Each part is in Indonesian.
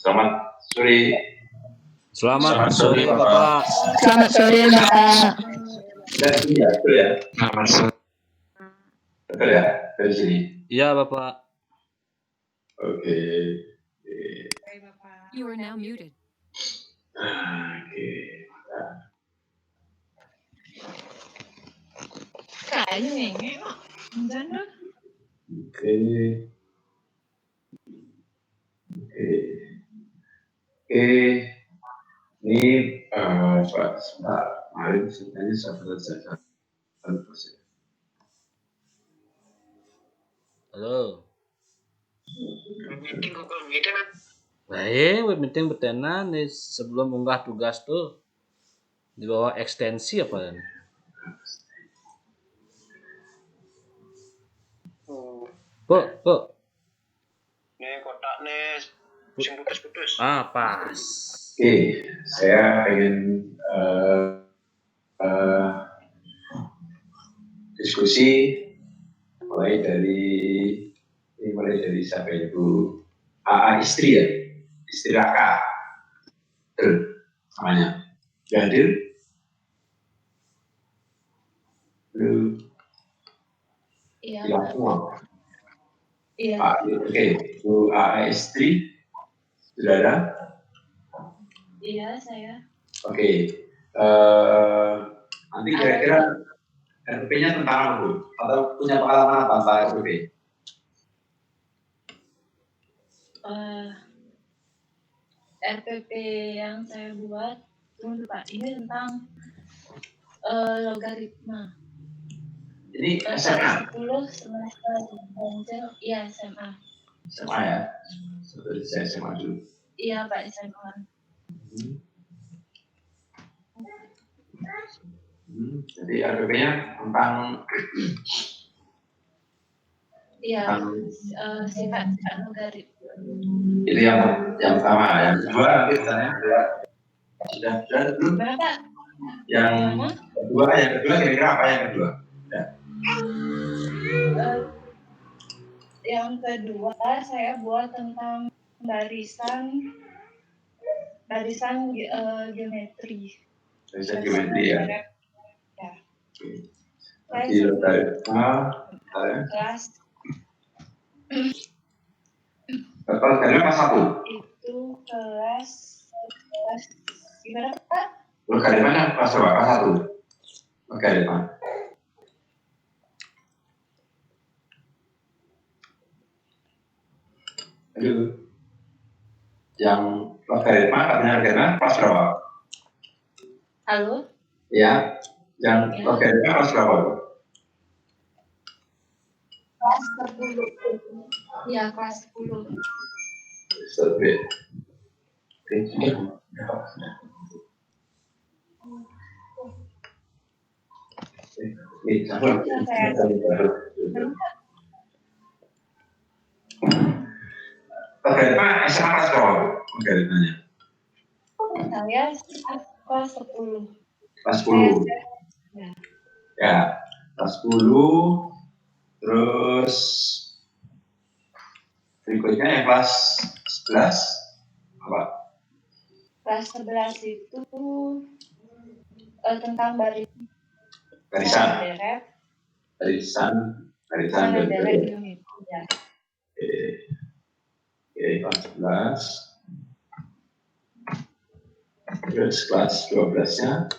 Selamat sore. Selamat sore, Bapak. Selamat sore, Bapak. Iya, betul ya. Selamat sore. Betul ya, dari sini. Iya, Bapak. Oke. You are now muted. Oke. Kayaknya ngengek kok. Jangan. Oke. Ini sebentar. Kemarin sebenarnya saya belajar. Halo. Baik, meeting betenan nih sebelum unggah tugas tuh di bawah ekstensi apa kan? Bu. Nih kotak nih, sing putus-putus. Ah, pas. Oke, saya ingin diskusi mulai dari siapa itu AA istri ya, istri Raka, namanya. Hadir? Lu? Iya. Hilang semua. Iya. Oke, Bu AA istri, sudah ada? Iya, saya. Oke, nanti kira-kira RPP-nya tentang apa, Bu? Atau punya pengalaman apa tentang RPP? RPP yang saya buat itu Pak, ini tentang logaritma. Ini SMA? 10 semester ganjil, iya SMA. SMA ya? Seperti saya SMA dulu. Iya Pak, SMA. Jadi RPP-nya tentang sifat logaritma. itu yang pertama, yang kedua nanti misalnya sudah dulu. Berapa? Yang kedua kira-kira apa yang kedua? Ya. Yang kedua saya buat tentang barisan geometri. Barisan geometri ya. Ya. Nanti logaritma kelas kelas 1. itu kelas gimana Pak? Logaritmanya kelas berapa? Kelas 1. Logaritma. Aduh. Yang logaritma katanya kelas berapa? Halo? Ya, yang logaritma kelas berapa? Kelas 10. Ya, kelas 10. Oke. Logaritma SMA kelas berapa? Logaritmanya? Saya kelas 10. Kelas 10. Ya, kelas 10. Terus berikutnya yang kelas 11 apa? Kelas 11 itu tentang Barisan deret geometri ya. Oke, kelas 11. Terus kelas 12-nya?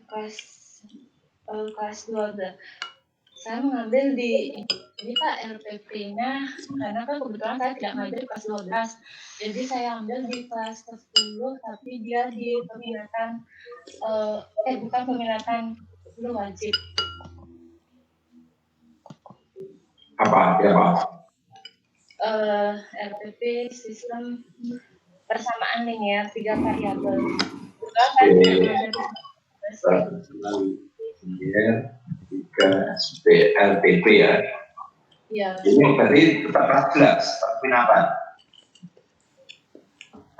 Kelas 12. Saya mengambil di ini Pak RPP-nya karena kan kebetulan saya tidak mengajar kelas 12. Jadi saya ambil di kelas 10 tapi dia di peminatan bukan peminatan belum wajib. Apa? RPP sistem persamaan linear 3 variabel. Linear 3 SPLTP ya. Iya. Ini berarti tetap kelas 11 peminatan.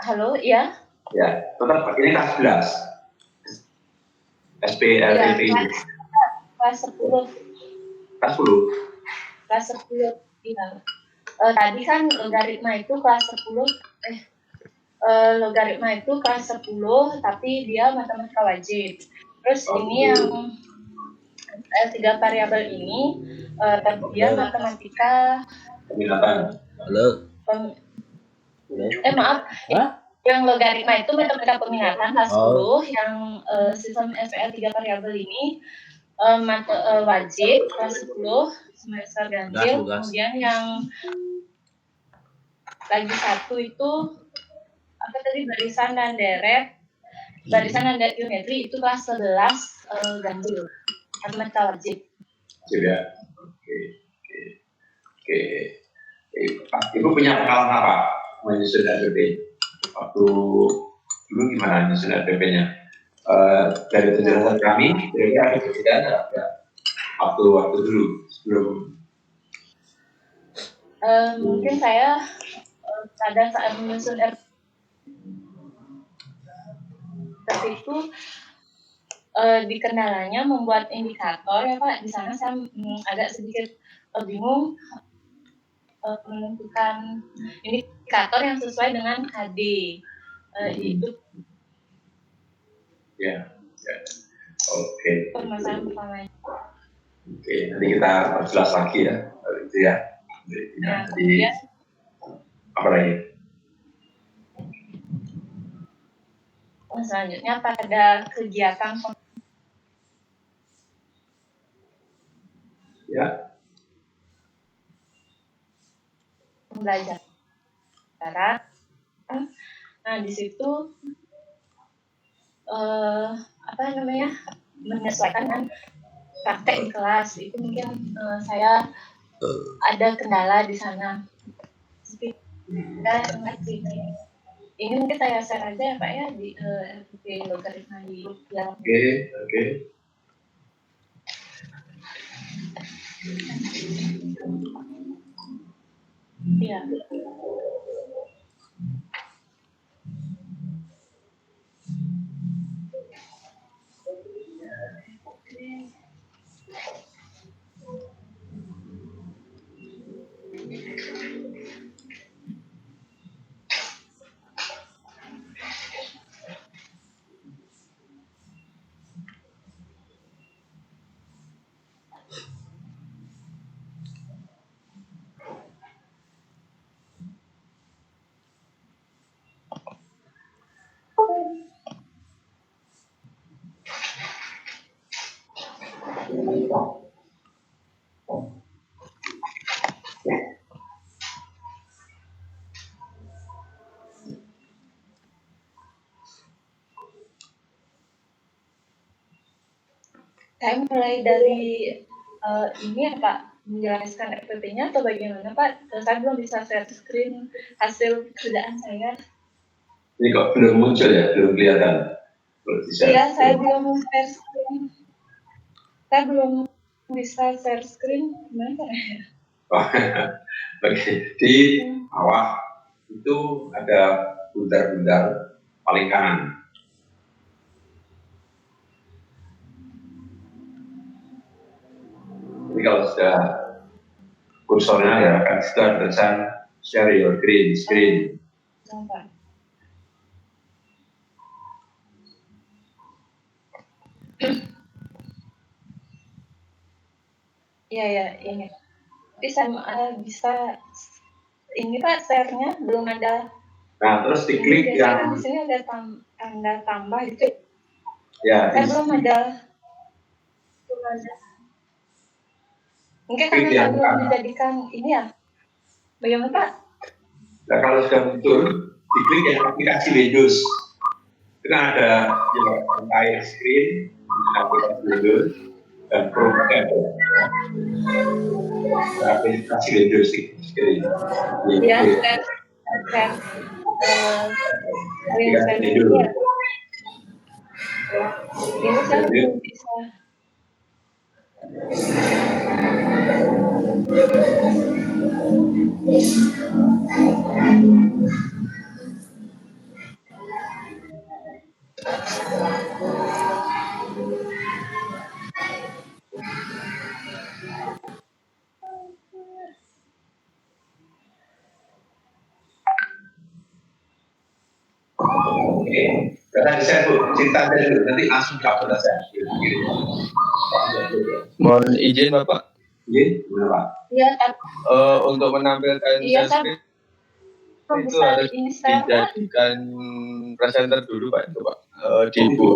Halo, ya? Ya, tetap ini kelas 11. SPLTP. Ya, kelas 10. Kelas 10. Kelas 10, iya. tadi kan logaritma itu kelas 10 logaritma itu kelas 10 tapi dia matematika wajib. Terus ini yang 3 variabel ini dia matematika Peminatan. Halo. maaf. Hah? Yang logaritma itu matematika peminatan kelas 10, Oh. yang sistem SPL 3 variabel ini wajib kelas 10 semester ganjil. Kemudian yang lagi satu itu apa tadi, barisan dan deret geometri itu kelas 11 ganjil matematika wajib. Ya. Oke. Ibu punya pengalaman apa menyusun RPP? Waktu dulu gimana menyusun RPP-nya? Dari penjelasan kami, kira-kira ada perbedaan nggak? Waktu dulu sebelum. Mungkin saya pada saat menyusun RPP itu di kendalanya membuat indikator ya Pak. Di sana saya agak sedikit bingung menentukan indikator yang sesuai dengan KD itu. Ya. Oke. Permasalahan utamanya. Oke, nanti kita perjelas lagi ya, itu ya. Jadi apa lagi? Selanjutnya pada kegiatan pembelajaran. Nah, di situ menyesuaikan dengan praktek di kelas itu mungkin saya ada kendala di sana. Ini mungkin saya share aja ya Pak ya di RPP logaritma di yang. Oke. Iya. Saya mulai dari ini ya Pak, menjelaskan RPP-nya atau bagaimana Pak? Saya belum bisa share screen hasil kerjaan saya. Ini kok belum muncul ya, belum kelihatan? Iya, saya belum share screen. Saya belum bisa share screen, gimana ya? Oke, di bawah itu ada bundar-bundar paling kanan. Jadi kalau sudah kursornya ya akan sudah tulisan share your screen. Iya, ini. Tapi saya bisa ini Pak, share-nya belum ada. Nah, terus diklik yang di sini ada tanda tambah gitu. Ya, saya belum ada. Mungkin karena saya belum dijadikan ini ya. Bagaimana Pak? Nah, kalau sudah muncul, diklik yang aplikasi Windows. Itu kan ada entire screen, aplikasi Windows, dan program. Aplikasi Windows screen. Ya, aplikasi Windows. Ini saya belum bisa. Oke. Karena saya Bu, cerita aja dulu, nanti langsung jawab saja. Mohon izin Bapak Iya, gimana Pak? Iya, untuk menampilkan iya, seskrip kan itu bisa harus ini sekarang Pak. dijadikan presenter dulu Pak itu Pak. Di Bu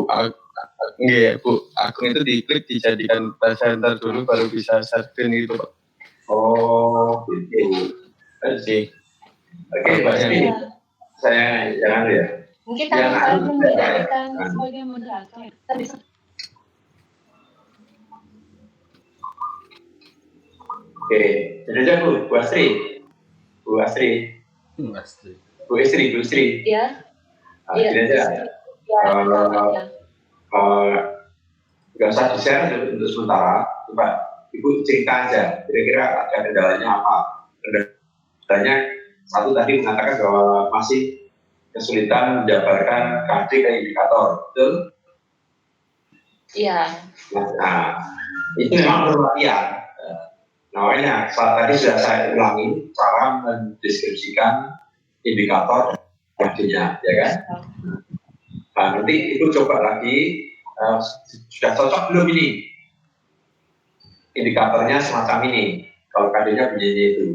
nggih Bu akun itu diklik dijadikan presenter dulu baru bisa share screen itu Pak. Oh, gitu. Oke. Oke, Pak Jadi, Iya. saya jangan ya. Mungkin Ya, kami saya harus belum bisa, dijadikan ya. sebagai moderator. Kita bisa. Oke, jadi aja Bu Astri. Bu Astri. Pasti. Bu Istri. Iya. Gini aja. Ya, Eh, nggak usah di-share untuk sementara. Coba Ibu cerita aja. Kira-kira ada kendalanya apa? Kendalanya satu tadi mengatakan bahwa masih kesulitan menjabarkan KD ke indikator, betul? Iya. Nah, itu memang perlu latihan. Nah, makanya saat tadi sudah saya ulangi cara mendeskripsikan indikator KD-nya, ya kan? Nah, nanti itu coba lagi, sudah cocok belum ini? Indikatornya semacam ini, kalau KD-nya begini itu.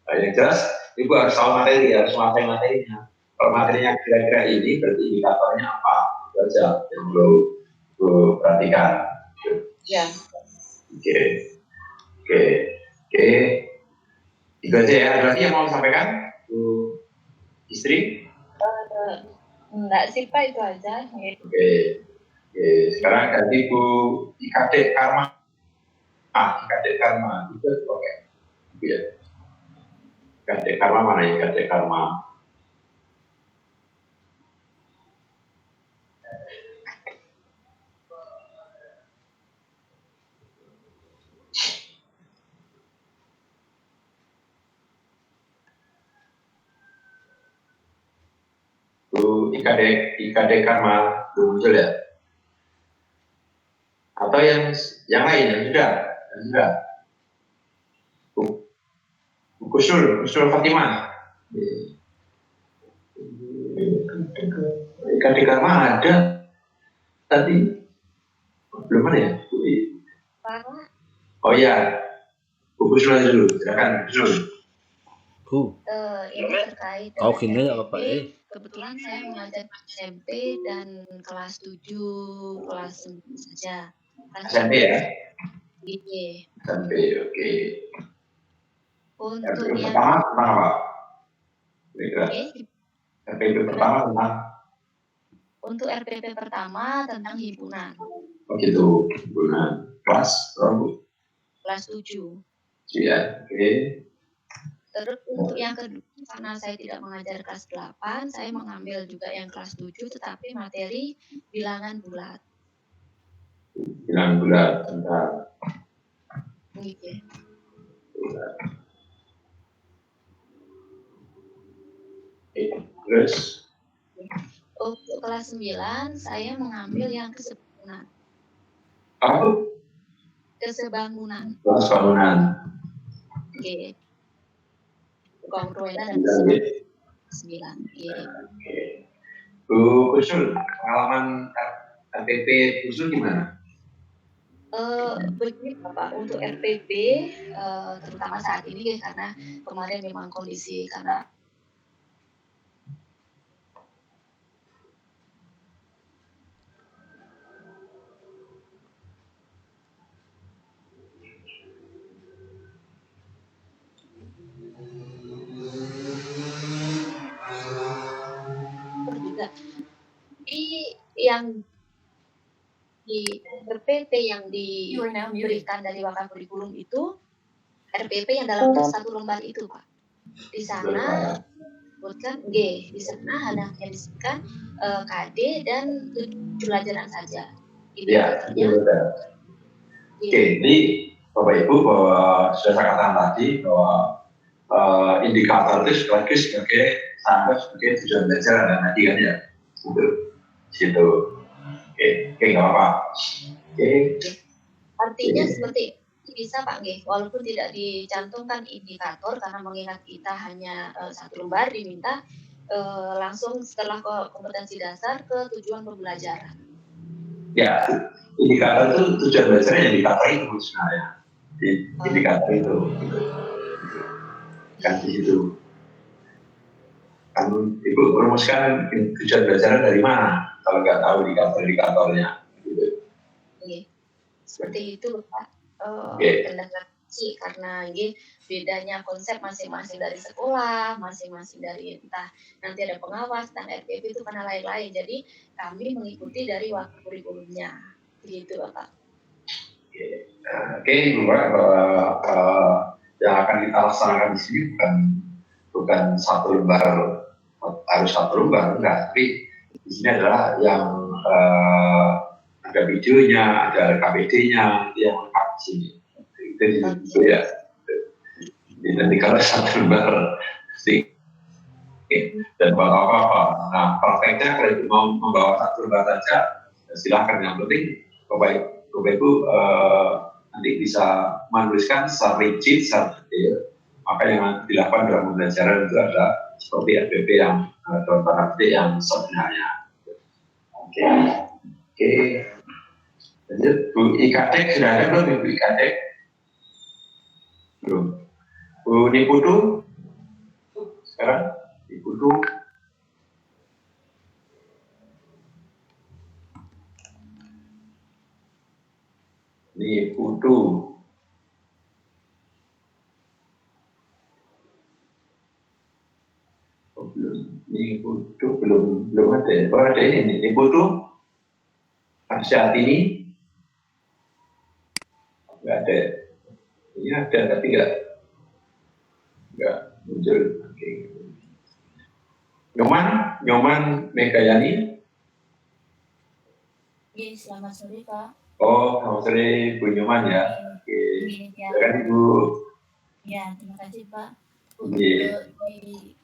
Nah, yang jelas, Ibu harus tahu materi, harus menguasai materinya. Kalau materinya kira-kira ini, berarti indikatornya apa? Itu aja yang perlu perhatikan. Iya. Oke. Itu aja ya. Ada lagi yang mau sampaikan, Bu Istri? Enggak sih Pak, itu aja. Oke. Sekarang ganti Bu IKD Karma. IKD Karma itu oke. Ya. IKD Karma mana ya? IKD Karma. Bu IKD Karma belum muncul ya? Atau yang lain yang sudah. Bu Kusul Fatimah. IKD Karma ada tadi belum ada ya? Pak, Oh iya, Bu Kusul aja dulu. Silakan Bu Kusul. ini terkait Kau dengan gini ya Bapak RPP. Kebetulan saya mengajar SMP dan kelas 7, kelas 9 saja. SMP ya? Iya. SMP, oke. Untuk RPP yang pertama tentang apa? Kira-kira. RPP pertama tentang? Untuk RPP pertama tentang himpunan. Oh gitu, himpunan. Kelas berapa Bu? Kelas 7. Ya, oke. Terus untuk yang kedua, karena saya tidak mengajar kelas 8, saya mengambil juga yang kelas 7, tetapi materi bilangan bulat. Bilangan bulat tentang Iya. bulat. Terus Untuk kelas 9, saya mengambil yang kesebangunan. apa? Kesebangunan. Kelas bangunan. Oke. Kongruena dan Oke. kesebangunan. 9. Iya. Oke. Bu Kusul, pengalaman RPP Kusul gimana? Begini Bapak, untuk RPP, terutama saat ini karena kemarin memang kondisi karena juga yang di RPP yang diberikan dari wakaf kurikulum itu RPP yang dalam satu lembar itu Pak. Di sana disebutkan di sana hanya disebutkan KD dan pelajaran saja. Ya, betul. Oke, jadi Bapak Ibu bahwa sudah saya katakan tadi bahwa indikator itu sekaligus sebagai tujuan belajar dan tadi kan ya, gitu, situ. Oke, nggak apa-apa. Oke. Artinya seperti bisa Pak G, walaupun tidak dicantumkan indikator karena mengingat kita hanya satu lembar diminta langsung setelah kompetensi dasar ke tujuan pembelajaran. Ya, indikator itu tujuan belajarnya indikator itu sebenarnya. Indikator itu kan di situ. Kan Ibu rumuskan tujuan belajar dari mana kalau nggak tahu indikatornya. Gitu. Oke. Seperti itu Pak. Oke. Sih karena bedanya konsep masing-masing dari sekolah, masing-masing dari entah nanti ada pengawas tentang RPP itu karena lain-lain. Jadi kami mengikuti dari waktu kurikulumnya, gitu Bapak. Oke, Mbak, yang akan kita laksanakan di sini bukan satu lembar, harus satu lembar, enggak. Tapi di sini adalah yang ada videonya, ada KBD-nya, yang lengkap di sini. Itu ya. Jadi nanti kalau satu lembar sih dan bawa apa-apa. Nah, prakteknya kalau mau membawa satu lembar saja, silakan. Yang penting Bapak Ibu nanti bisa menuliskan secara rigid, secara detail. Maka yang dilakukan dalam pembelajaran itu adalah seperti RPP yang dalam tanda petik yang sebenarnya. Oke. Lanjut, Bu Ikadek sudah ada belum Ibu Ikadek? Belum. Bu Niputu sekarang Niputu. Niputu. Niputu belum ada. Oh ada ini Niputu. Saat ini nggak ada. Ini ada tapi nggak muncul. Oke. Nyoman Megayani. Selamat sore Pak. Oh, selamat sore Bu Nyoman ya. Oke. Silakan Ibu. Ya, terima kasih Pak.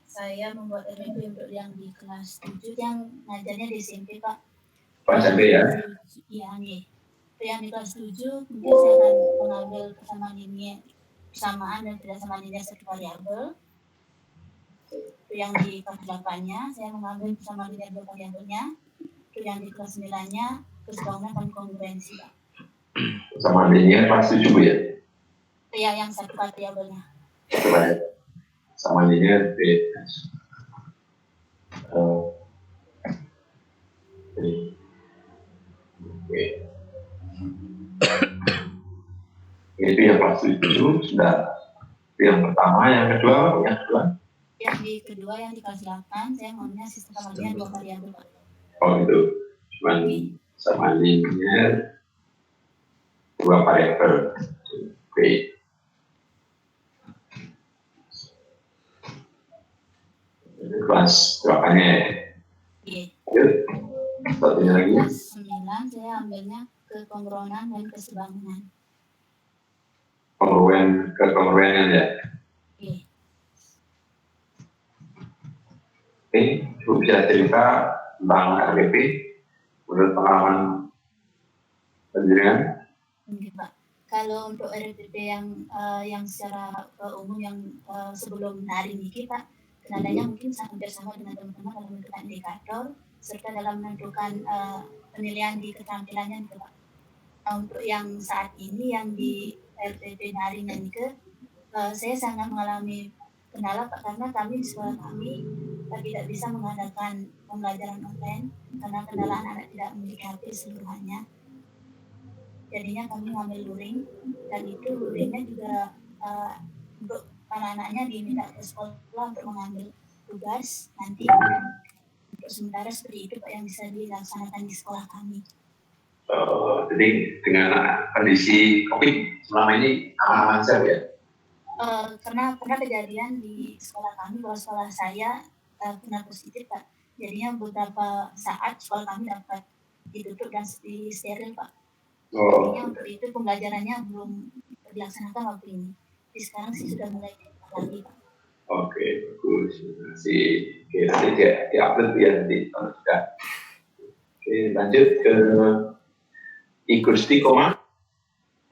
Saya membuat RPP untuk yang di kelas 7 yang ngajarnya di SMP Pak. Pak SMP ya? Iya, yang di kelas 7 mungkin saya akan mengambil persamaan dan tidak sama nilai satu variabel. Yang di kelas 8-nya saya mengambil persamaan nilai dua variabelnya. Yang di kelas 9-nya keseimbangan dan kongruensi Pak. Persamaan nilainya kelas 7 Bu ya? Iya, yang satu variabelnya. Sama nilainya Oke. Itu yang kelas 7 sudah. Yang pertama, yang kedua. Yang di kedua yang di kelas 8 saya maunya sistem pembagian dua variabel Pak. Oh itu, cuman sama linear dua variabel. Oke. Itu kelas berapanya ya? Iya. Satunya lagi. Kelas 9 saya ambilnya kekongruenan dan keseimbangan. Kekongruenan ya? Iya. Oke, Ibu bisa cerita tentang RPP menurut pengalaman pendidikan? Oke Pak. Kalau untuk RPP yang secara umum yang sebelum daring ini Pak, kendalanya mungkin hampir sama dengan teman-teman dalam menentukan indikator serta dalam menentukan penilaian di keterampilannya gitu Pak. Untuk yang saat ini yang di RPP daring ini saya sangat mengalami kendala Pak karena kami di sekolah kami tidak bisa mengadakan pembelajaran online karena kendala anak-anak tidak memiliki HP seluruhannya. Jadinya kami ngambil luring dan itu luringnya juga untuk anak-anaknya diminta ke sekolah untuk mengambil tugas nanti untuk sementara seperti itu Pak yang bisa dilaksanakan di sekolah kami. Jadi dengan kondisi COVID selama ini aman-aman saja ya? Karena pernah kejadian di sekolah kami, kalau sekolah saya pernah positif Pak. Jadinya beberapa saat sekolah kami dapat ditutup dan steril Pak. Jadinya untuk itu pembelajarannya belum dilaksanakan waktu ini. Jadi sekarang sih sudah mulai lagi Pak. Oke, bagus. Oke, nanti di-upload ya nanti kalau sudah. Oke, lanjut ke Igusti Koma.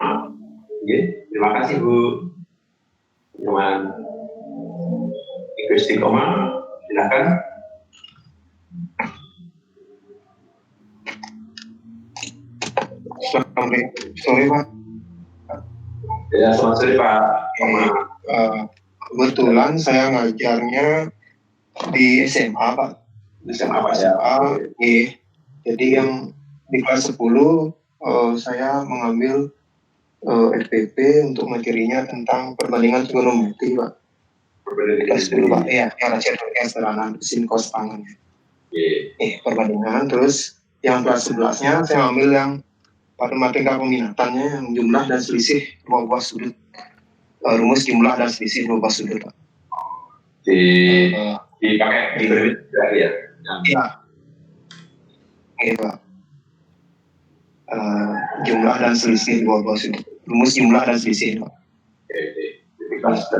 Oke, terima kasih Bu. Teman Igusti Koma, silakan. Sore Pak. Ya, selamat sore Pak. Kebetulan saya ngajarnya di SMA Pak. Bisa apa ya? Iya. Jadi yang di kelas 10 saya mengambil RPP untuk materinya tentang perbandingan trigonometri Pak. Kelas 10 Pak. Iya, yang rasio kesederhanaan sin cos tangan. Perbandingan. Terus yang kelas 11-nya saya ambil yang matematika peminatannya yang jumlah dan selisih dua sudut. Rumus jumlah dan selisih dua sudut Pak. Dipakai di ya. Iya. Iya Pak. Jumlah dan selisih dua sudut. Rumus jumlah dan selisih Pak. Jadi kelas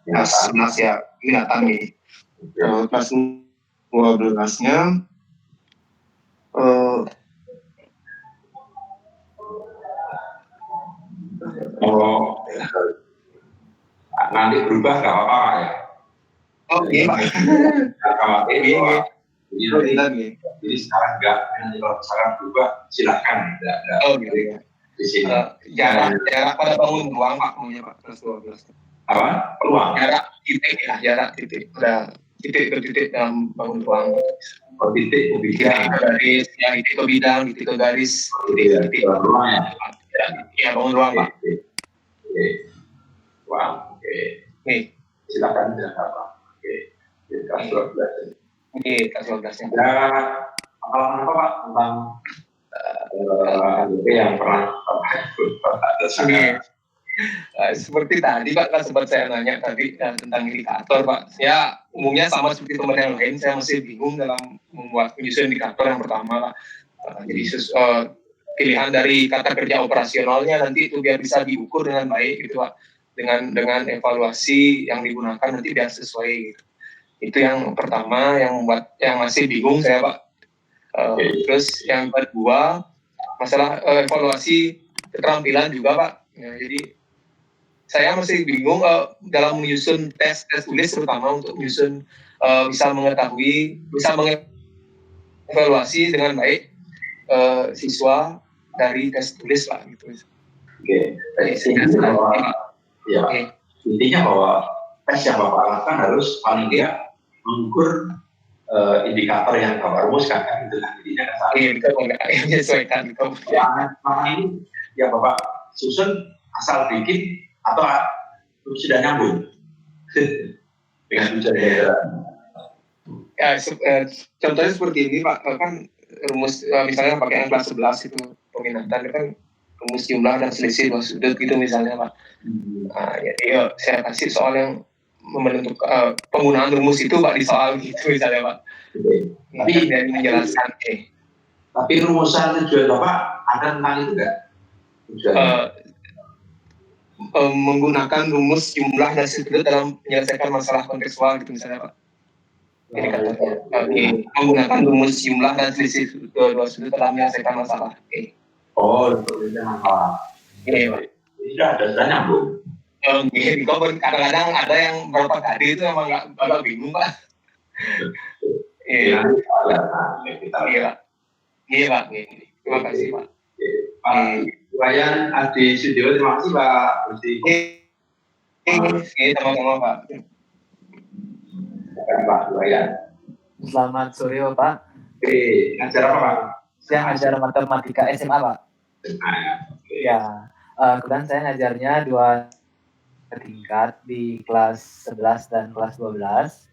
Kelas 11 ya peminatan nih. Kelas 12-nya nanti berubah nggak apa-apa Pak ya? iya Pak. Khawatir Iya. Jadi sekarang nggak, nanti kalau misalkan berubah silakan. Gitu ya. Di sini. Jarak pada bangun ruang Pak punya Pak kelas 12. Apa? Peluang. Jarak titik. Udah titik ke titik dalam bangun ruang. Titik ke bidang. Garis, ya titik ke bidang, titik ke garis, titik Peluang ya. Ya bangun ruang Pak. Wow, oke. Nih, Silakan Pak. Oke. Jadi kelas 12. ini kelas 12-nya. Ya, pengalaman apa Pak tentang yang pernah Seperti tadi Pak, kan sempat saya nanya tadi tentang indikator Pak. Ya umumnya sama seperti teman yang lain, saya masih bingung dalam menyusun indikator yang pertama Pak. Jadi pilihan dari kata kerja operasionalnya nanti itu biar bisa diukur dengan baik gitu Pak. Dengan evaluasi yang digunakan nanti biar sesuai gitu. Itu yang pertama yang membuat yang masih bingung saya Pak. Terus yang kedua masalah evaluasi keterampilan juga Pak. Ya, jadi saya masih bingung dalam menyusun tes tulis terutama untuk menyusun bisa mengevaluasi dengan baik siswa dari tes tulis Pak gitu. Oke. Intinya bahwa tes yang Bapak lakukan harus paling tidak mengukur indikator yang Bapak rumuskan kan itu kan intinya kan saat ini menyesuaikan selama ini yang Bapak susun asal bikin atau sudah nyambung dengan tujuan ya contohnya seperti ini Pak, kan rumus misalnya pakai yang kelas 11 itu peminatan kan rumus jumlah dan selisih dua sudut gitu misalnya Pak. Jadi saya kasih soal yang menentukan penggunaan rumus itu Pak di soal gitu misalnya Pak. Tapi dari menjelaskan tapi rumusan tujuan Bapak ada tentang itu enggak? Menggunakan rumus jumlah dan sudut dalam menyelesaikan masalah kontekstual gitu misalnya Pak. Jadi katanya menggunakan rumus jumlah dan selisih dua sudut dalam menyelesaikan masalah. Itu masalah. Pak. Sudah ada nyambung. Kadang-kadang ada yang berapa kali itu emang agak bingung Pak. Iya Pak. Terima kasih Pak. Pak Wayan Adi Sudio, terima kasih Pak. Sama-sama Pak. Pak Wayan. Selamat sore Pak. Ngajar apa Pak? Saya ngajar matematika SMA Pak. Ya, kebetulan saya ngajarnya 2 tingkat di kelas 11 dan kelas 12.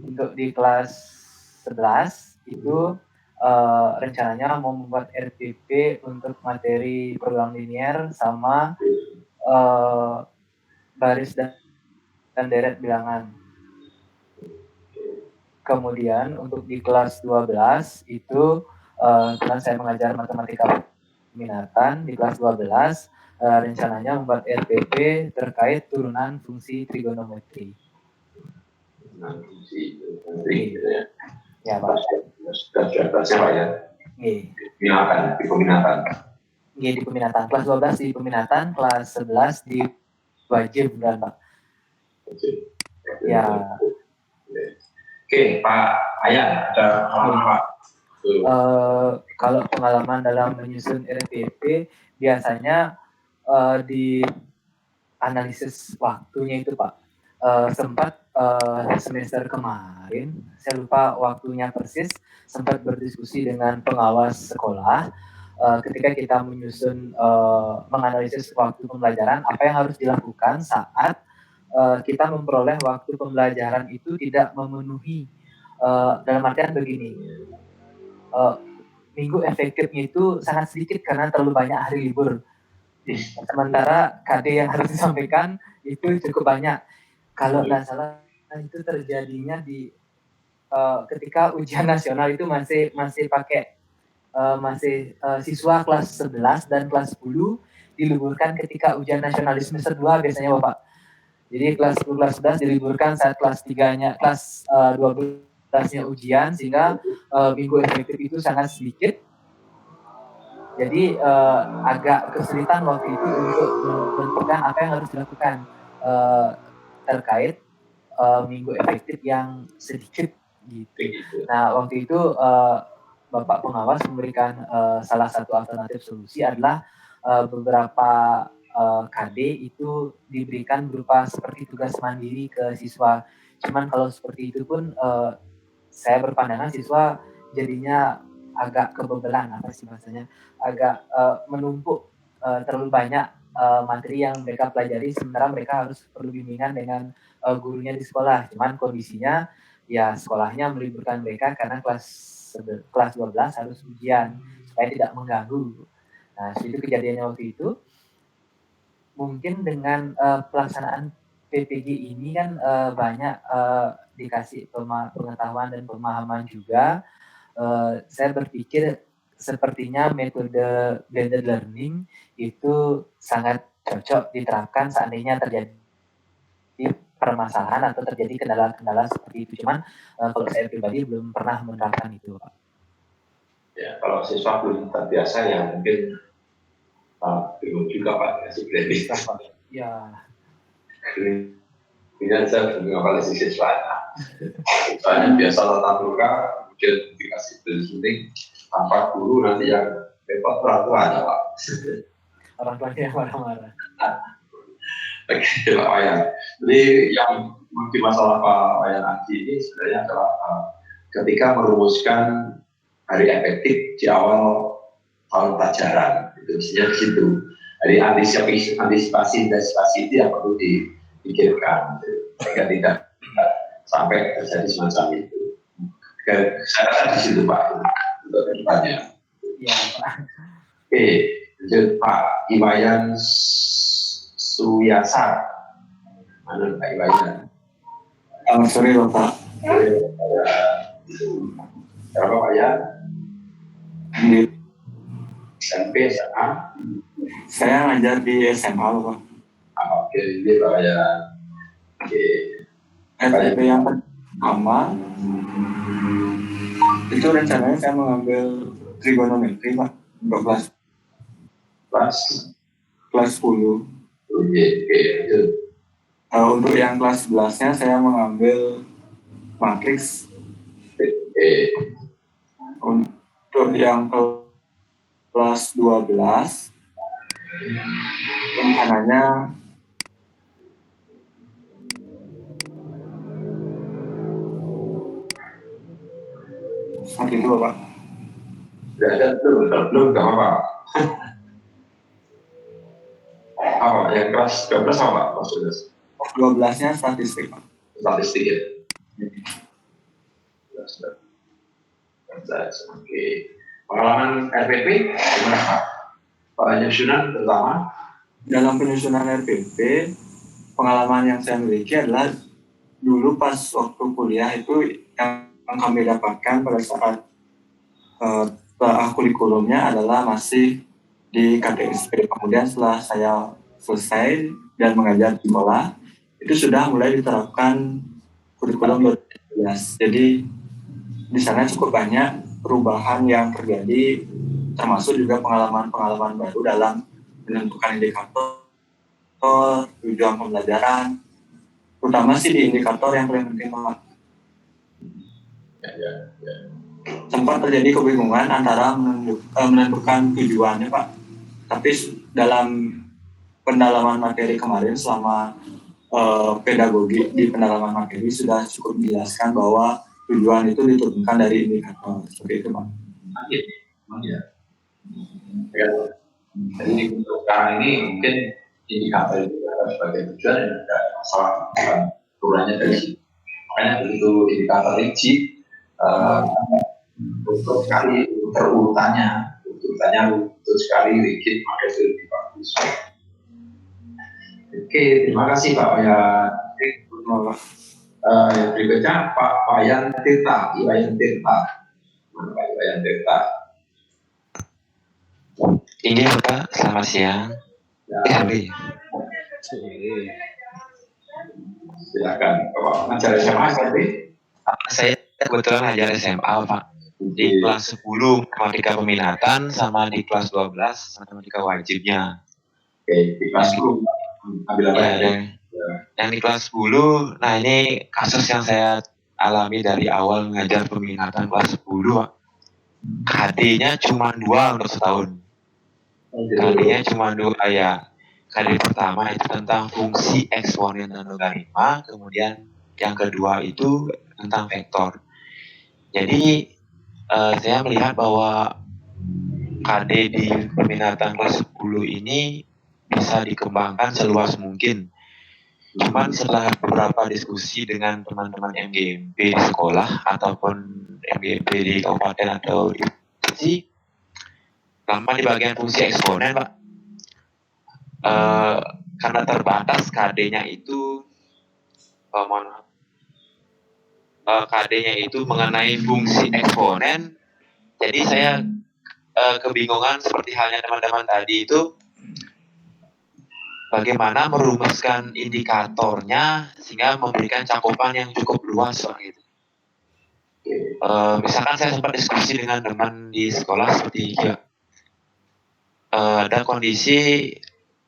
Untuk di kelas 11 itu rencananya mau membuat RPP untuk materi peluang linier sama baris dan deret bilangan. Kemudian untuk di kelas 12 itu karena saya mengajar matematika peminatan di kelas 12 rencananya membuat RPP terkait turunan fungsi trigonometri. Ya Pak. Sudah siapa ya? Di peminatan. Di peminatan. Kelas 12 di peminatan, kelas 11 di wajib kan Pak. Ya. Oke Pak Ayan, ada apa? Kalau pengalaman dalam menyusun RPP biasanya di analisis waktunya itu Pak. Sempat semester kemarin, saya lupa waktunya persis, sempat berdiskusi dengan pengawas sekolah ketika kita menyusun menganalisis waktu pembelajaran, apa yang harus dilakukan saat kita memperoleh waktu pembelajaran itu tidak memenuhi, dalam artian begini, minggu efektifnya itu sangat sedikit karena terlalu banyak hari libur. Sementara KD yang harus disampaikan itu cukup banyak. Kalau nggak salah itu terjadinya di ketika ujian nasional itu masih pakai siswa kelas 11 dan kelas 10 diliburkan ketika ujian nasionalis semester 2 biasanya Bapak. Jadi kelas 10 kelas 11 diliburkan saat kelas 3-nya kelas 12-nya ujian sehingga minggu efektif itu sangat sedikit. Jadi agak kesulitan waktu itu untuk menentukan apa yang harus dilakukan terkait minggu efektif yang sedikit gitu. Nah waktu itu Bapak pengawas memberikan salah satu alternatif solusi adalah beberapa KD itu diberikan berupa seperti tugas mandiri ke siswa. Cuman kalau seperti itu pun saya berpandangan siswa jadinya agak kebebelan, apa sih bahasanya, agak menumpuk terlalu banyak materi yang mereka pelajari, sementara mereka harus perlu bimbingan dengan gurunya di sekolah. Cuman kondisinya ya sekolahnya meliburkan mereka karena kelas 12 harus ujian supaya tidak mengganggu. Nah itu kejadiannya waktu itu. Mungkin dengan pelaksanaan PPG ini kan banyak dikasih pengetahuan dan pemahaman juga. Saya berpikir sepertinya metode blended learning itu sangat cocok diterapkan seandainya terjadi permasalahan atau terjadi kendala-kendala seperti itu. Cuman kalau saya pribadi belum pernah menerapkan itu, Pak. Ya, kalau siswa belum terbiasa ya mungkin bingung juga Pak kasih blending. Ya. Ini saya belum ngapal siswa. Soalnya biasa tatap muka, kemudian dikasih blending tanpa guru nanti yang repot orang tua ada Pak. Orang tuanya yang marah-marah. Oke Pak Wayan. Jadi yang mungkin masalah Pak Wayan Aji ini sebenarnya adalah ketika merumuskan hari efektif di awal tahun pelajaran, itu mestinya di situ. Jadi antisipasi itu yang perlu dipikirkan, sehingga tidak sampai terjadi semacam itu. Saya rasa di situ Pak untuk kedepannya. Iya Pak. Oke, lanjut Pak Iwayan Suyasa. Mana Pak Iwayan? Selamat sore Bapak. Berapa Pak ya? Di SMP, SMA? Saya ngajar di SMA Bapak. Oke, ini Pak ya. Oke. SPP yang pertama itu rencananya saya mengambil trigonometri Pak untuk kelas 10. Oke. Untuk yang kelas 11-nya saya mengambil matriks. Untuk yang kelas 12 rencananya seperti itu Bapak. Tidak ada belum nggak apa-apa. Apa yang kelas 12 apa Pak? 12-nya statistik Pak. Statistik ya. Oke. Pengalaman RPP gimana Pak? Penyusunan terutama? Dalam penyusunan RPP, pengalaman yang saya miliki adalah dulu pas waktu kuliah itu yang kami dapatkan pada saat kurikulumnya adalah masih di KTSP. Kemudian setelah saya selesai dan mengajar di sekolah, itu sudah mulai diterapkan kurikulum 2017. Jadi di sana cukup banyak perubahan yang terjadi, termasuk juga pengalaman-pengalaman baru dalam menentukan indikator, tujuan pembelajaran, terutama sih di indikator yang paling penting Pak. Ya. sempat terjadi kebingungan antara menentukan tujuannya Pak. Tapi dalam pendalaman materi kemarin selama pedagogi di pendalaman materi sudah cukup menjelaskan bahwa tujuan itu diturunkan dari indikator seperti itu Pak. Ya. Jadi untuk sekarang ini mungkin indikator itu adalah sebagai tujuan dan tidak masalah turunannya dari situ. Makanya begitu indikator rigid untuk sekali urutannya untuk sekali rigid maka itu lebih bagus. Oke, terima kasih Pak Wayan. Berikutnya Pak Wayan Tirta. Mana Pak Wayan Tirta? Ini Bapak, selamat siang. Hari. Silakan Bapak mengajar SMA tadi. Saya kebetulan ngajar SMA Pak. Di kelas 10 matematika peminatan sama di kelas 12 matematika wajibnya. Oke, di kelas 10 ambil apa ya? Yang di kelas 10, nah ini kasus yang saya alami dari awal ngajar peminatan kelas 10 Pak. KD-nya cuma 2 untuk setahun. KD-nya cuma 2 ya. KD pertama itu tentang fungsi eksponen dan logaritma, kemudian yang kedua itu tentang vektor. Jadi saya melihat bahwa KD di peminatan kelas 10 ini bisa dikembangkan seluas mungkin. Cuman setelah beberapa diskusi dengan teman-teman MGMP di sekolah ataupun MGMP di kabupaten atau di provinsi, lama di bagian fungsi eksponen Pak, karena terbatas KD-nya itu, KD-nya itu mengenai fungsi eksponen, jadi saya kebingungan seperti halnya teman-teman tadi itu, bagaimana merumuskan indikatornya sehingga memberikan cakupan yang cukup luas Pak gitu. Misalkan saya sempat diskusi dengan teman di sekolah seperti ya, ada kondisi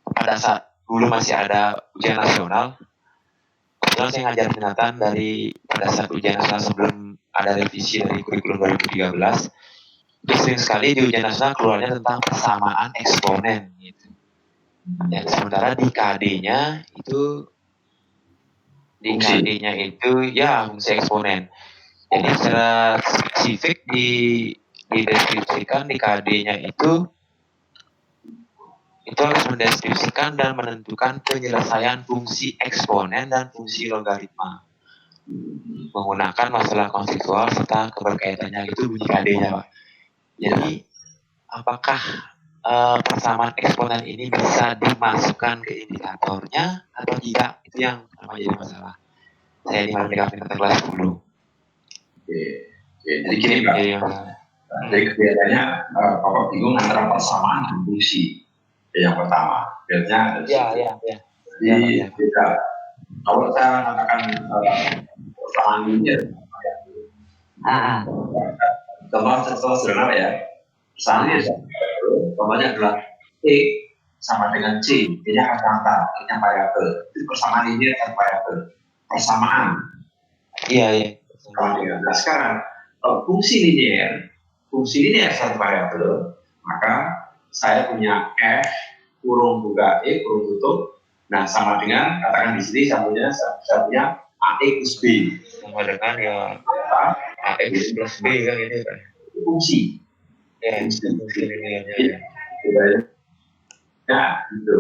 pada saat dulu masih ada ujian nasional. Kebetulan saya ngajar peminatan dari pada saat ujian nasional sebelum ada revisi dari kurikulum 2013. Itu sering sekali di ujian nasional keluarnya tentang persamaan eksponen gitu. Dan sementara di KD-nya itu ya fungsi eksponen. Jadi secara spesifik dideskripsikan di KD-nya itu harus mendeskripsikan dan menentukan penyelesaian fungsi eksponen dan fungsi logaritma menggunakan masalah konseptual serta keberkaitannya itu bunyi KD-nya Pak. Jadi apakah persamaan eksponen ini bisa dimasukkan ke indikatornya atau tidak, itu yang menjadi masalah saya di matematika peminatan kelas 10. Oke, jadi gini Pak, jadi kelihatannya Bapak bingung antara persamaan dan fungsi. Yang pertama, biasanya di beda. Kalau saya mengatakan persamaan linear, contoh sederhana ya, misalnya contohnya adalah E sama dengan C, ini kata-kata, ini variabel, itu persamaan linear dan variabel, persamaan. Iya. Nah sekarang fungsi linear satu variabel, maka saya punya F kurung buka E kurung tutup. Nah sama dengan katakan di sini saya punya AX B sama dengan ya AX plus B kan ini kan fungsi. Fungsi linearnya. Nah itu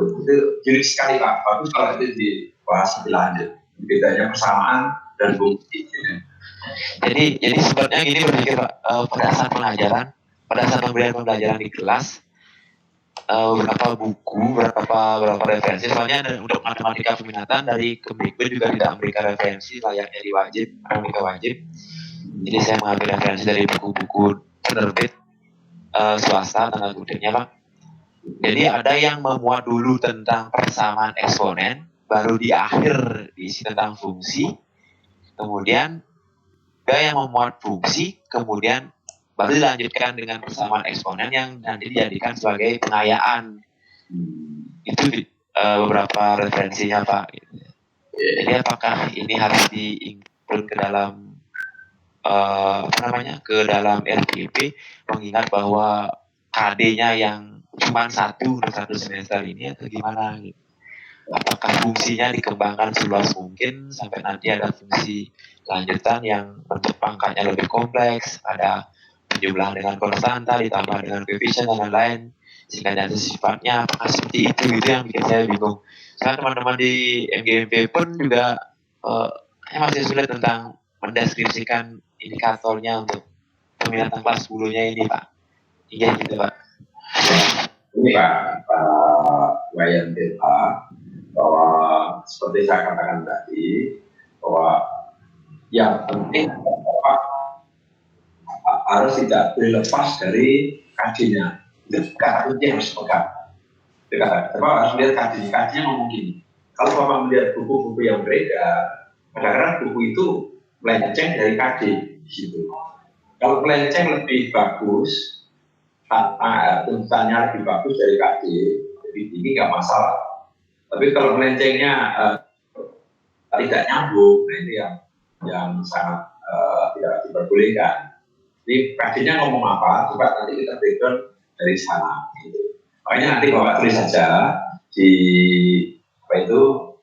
unik sekali Pak. Bagus kalau itu dibahas lebih lanjut. Bedanya persamaan dan fungsi. Jadi sebenarnya gini berpikir Pak, pada saat pembelajaran di kelas, beberapa buku, beberapa referensi, soalnya untuk matematika peminatan dari Kemdikbud juga tidak memberikan referensi layaknya di matematika wajib. Jadi saya mengambil referensi dari buku-buku penerbit swasta, tanda kutipnya Pak. Jadi ada yang memuat dulu tentang persamaan eksponen, baru di akhir diisi tentang fungsi, kemudian ada yang memuat fungsi, kemudian baru dilanjutkan dengan persamaan eksponen yang nanti dijadikan sebagai pengayaan. Itu beberapa referensinya Pak. Jadi apakah ini harus diinclude ke dalam ke dalam RPP, mengingat bahwa KD-nya yang cuma satu untuk satu semester ini atau gimana gitu. Apakah fungsinya dikembangkan seluas mungkin sampai nanti ada fungsi lanjutan yang bentuk pangkatnya lebih kompleks, ada penjumlahan dengan konstanta ditambah dengan koefisien dan lain-lain, sehingga nanti sifatnya apakah seperti itu gitu yang bikin saya bingung. Soalnya teman-teman di MGMP pun juga masih sulit tentang mendeskripsikan indikatornya untuk peminatan kelas 10-nya ini Pak. Iya gitu Pak. Ini Pak Wayan Deta, bahwa seperti saya katakan tadi, bahwa yang penting harus tidak boleh lepas dari KD-nya. Itu kata kunci harus pegang. Bapak harus melihat KD-nya ngomong gini. Kalau Bapak melihat buku-buku yang beredar, kadang-kadang buku itu melenceng dari KD. Gitu. Kalau melenceng lebih bagus, tuntutannya lebih bagus dari KD, lebih tinggi nggak masalah. Tapi kalau melencengnya tidak nyambung, nah ini yang sangat tidak diperbolehkan. Jadi KD-nya ngomong apa, coba nanti kita breakdown dari sana. Gitu. Makanya nanti Bapak tulis saja di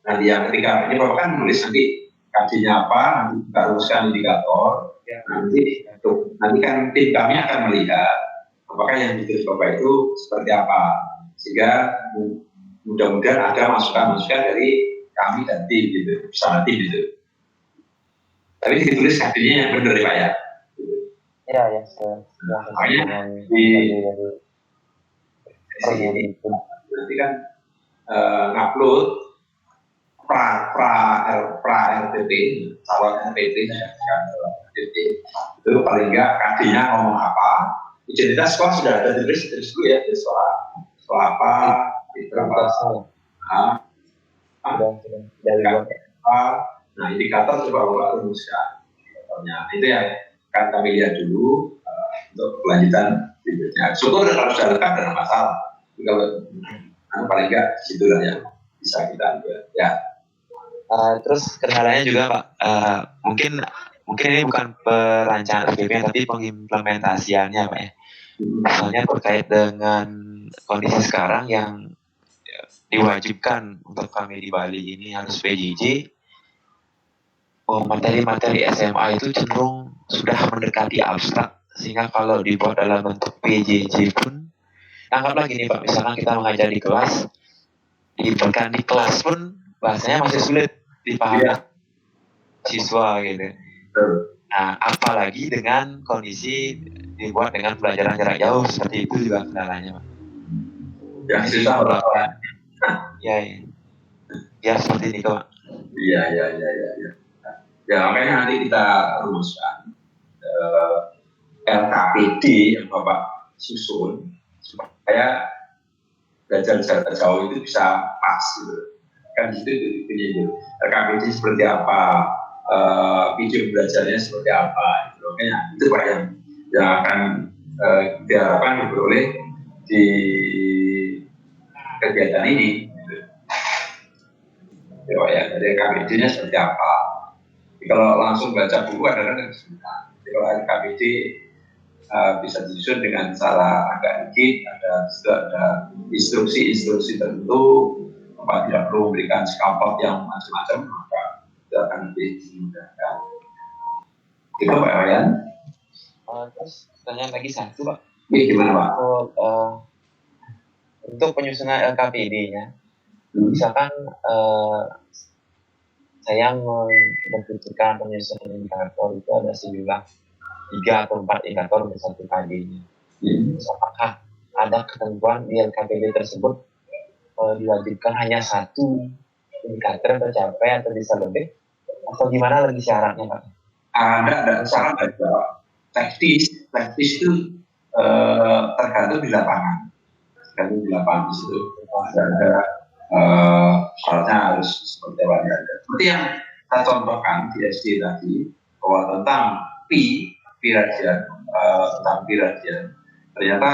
nanti yang ketika ini Bapak kan nulis nanti KD-nya apa, nanti kita rumuskan indikator. Ya. Nanti kan tim kami akan melihat apakah yang ditulis Bapak itu seperti apa, sehingga mudah-mudahan ada masukan-masukan dari kami dan tim gitu, bersama tim gitu. Tapi ditulis KD-nya yang benar ya Pak ya. Ya, makanya di sini nanti kan ngupload pra RPP, calon RPP itu paling enggak KD-nya ngomong apa, identitas sekolah sudah ada tulis dulu ya, di sekolah apa, itu apa, nah indikator coba Bapak rumuskan, itu yang akan kami lihat dulu untuk kelanjutan berikutnya. Syukur kalau sudah lengkap tidak masalah. Kalau paling enggak situlah yang bisa kita ambil. Ya. Terus kendalanya juga Pak, mungkin ini bukan perancangan RPP tapi pengimplementasiannya Pak ya. Misalnya terkait dengan kondisi sekarang yang diwajibkan untuk kami di Bali ini harus PJJ. Materi-materi SMA itu cenderung sudah mendekati abstrak, sehingga kalau dibuat dalam bentuk PJJ pun, anggaplah gini Pak, misalkan kita mengajar di kelas, diberikan di kelas pun bahasanya masih sulit dipahami siswa gitu. Nah, apalagi dengan kondisi dibuat dengan pelajaran jarak jauh seperti itu juga kendalanya Pak. Yang susah berapa? Ya seperti ini Pak. Iya. Ya makanya nanti kita rumuskan LKPD yang Bapak susun supaya belajar jarak jauh itu bisa pas gitu. Kan itu LKPD seperti apa, video belajarnya seperti apa, gitu. Makanya itu Pak yang akan diharapkan diperoleh di kegiatan ini. Gitu. Ya, jadi LKPD-nya seperti apa. Kalau langsung baca buku kadang-kadang kesulitan. Kalau LKPD bisa disusun dengan cara agak dikit, ada instruksi-instruksi tertentu, Bapak tidak perlu memberikan scaffold yang macam-macam, maka itu akan lebih dimudahkan. Itu Pak Ryan. Terus pertanyaan lagi satu Pak. Gimana Pak? Untuk penyusunan LKPD-nya, misalkan saya memperkirakan penyusunan indikator itu ada sejumlah 3 atau 4 indikator untuk satu KD-nya. Apakah ada ketentuan di LKPD tersebut diwajibkan hanya satu indikator tercapai atau bisa lebih? Atau gimana lagi syaratnya Pak? Ada syarat ada. Teknis itu tergantung di lapangan. Tergantung di lapangan di situ. Ada syaratnya harus seperti apa. Seperti yang saya contohkan di SD tadi, bahwa tentang tentang pi radian, ternyata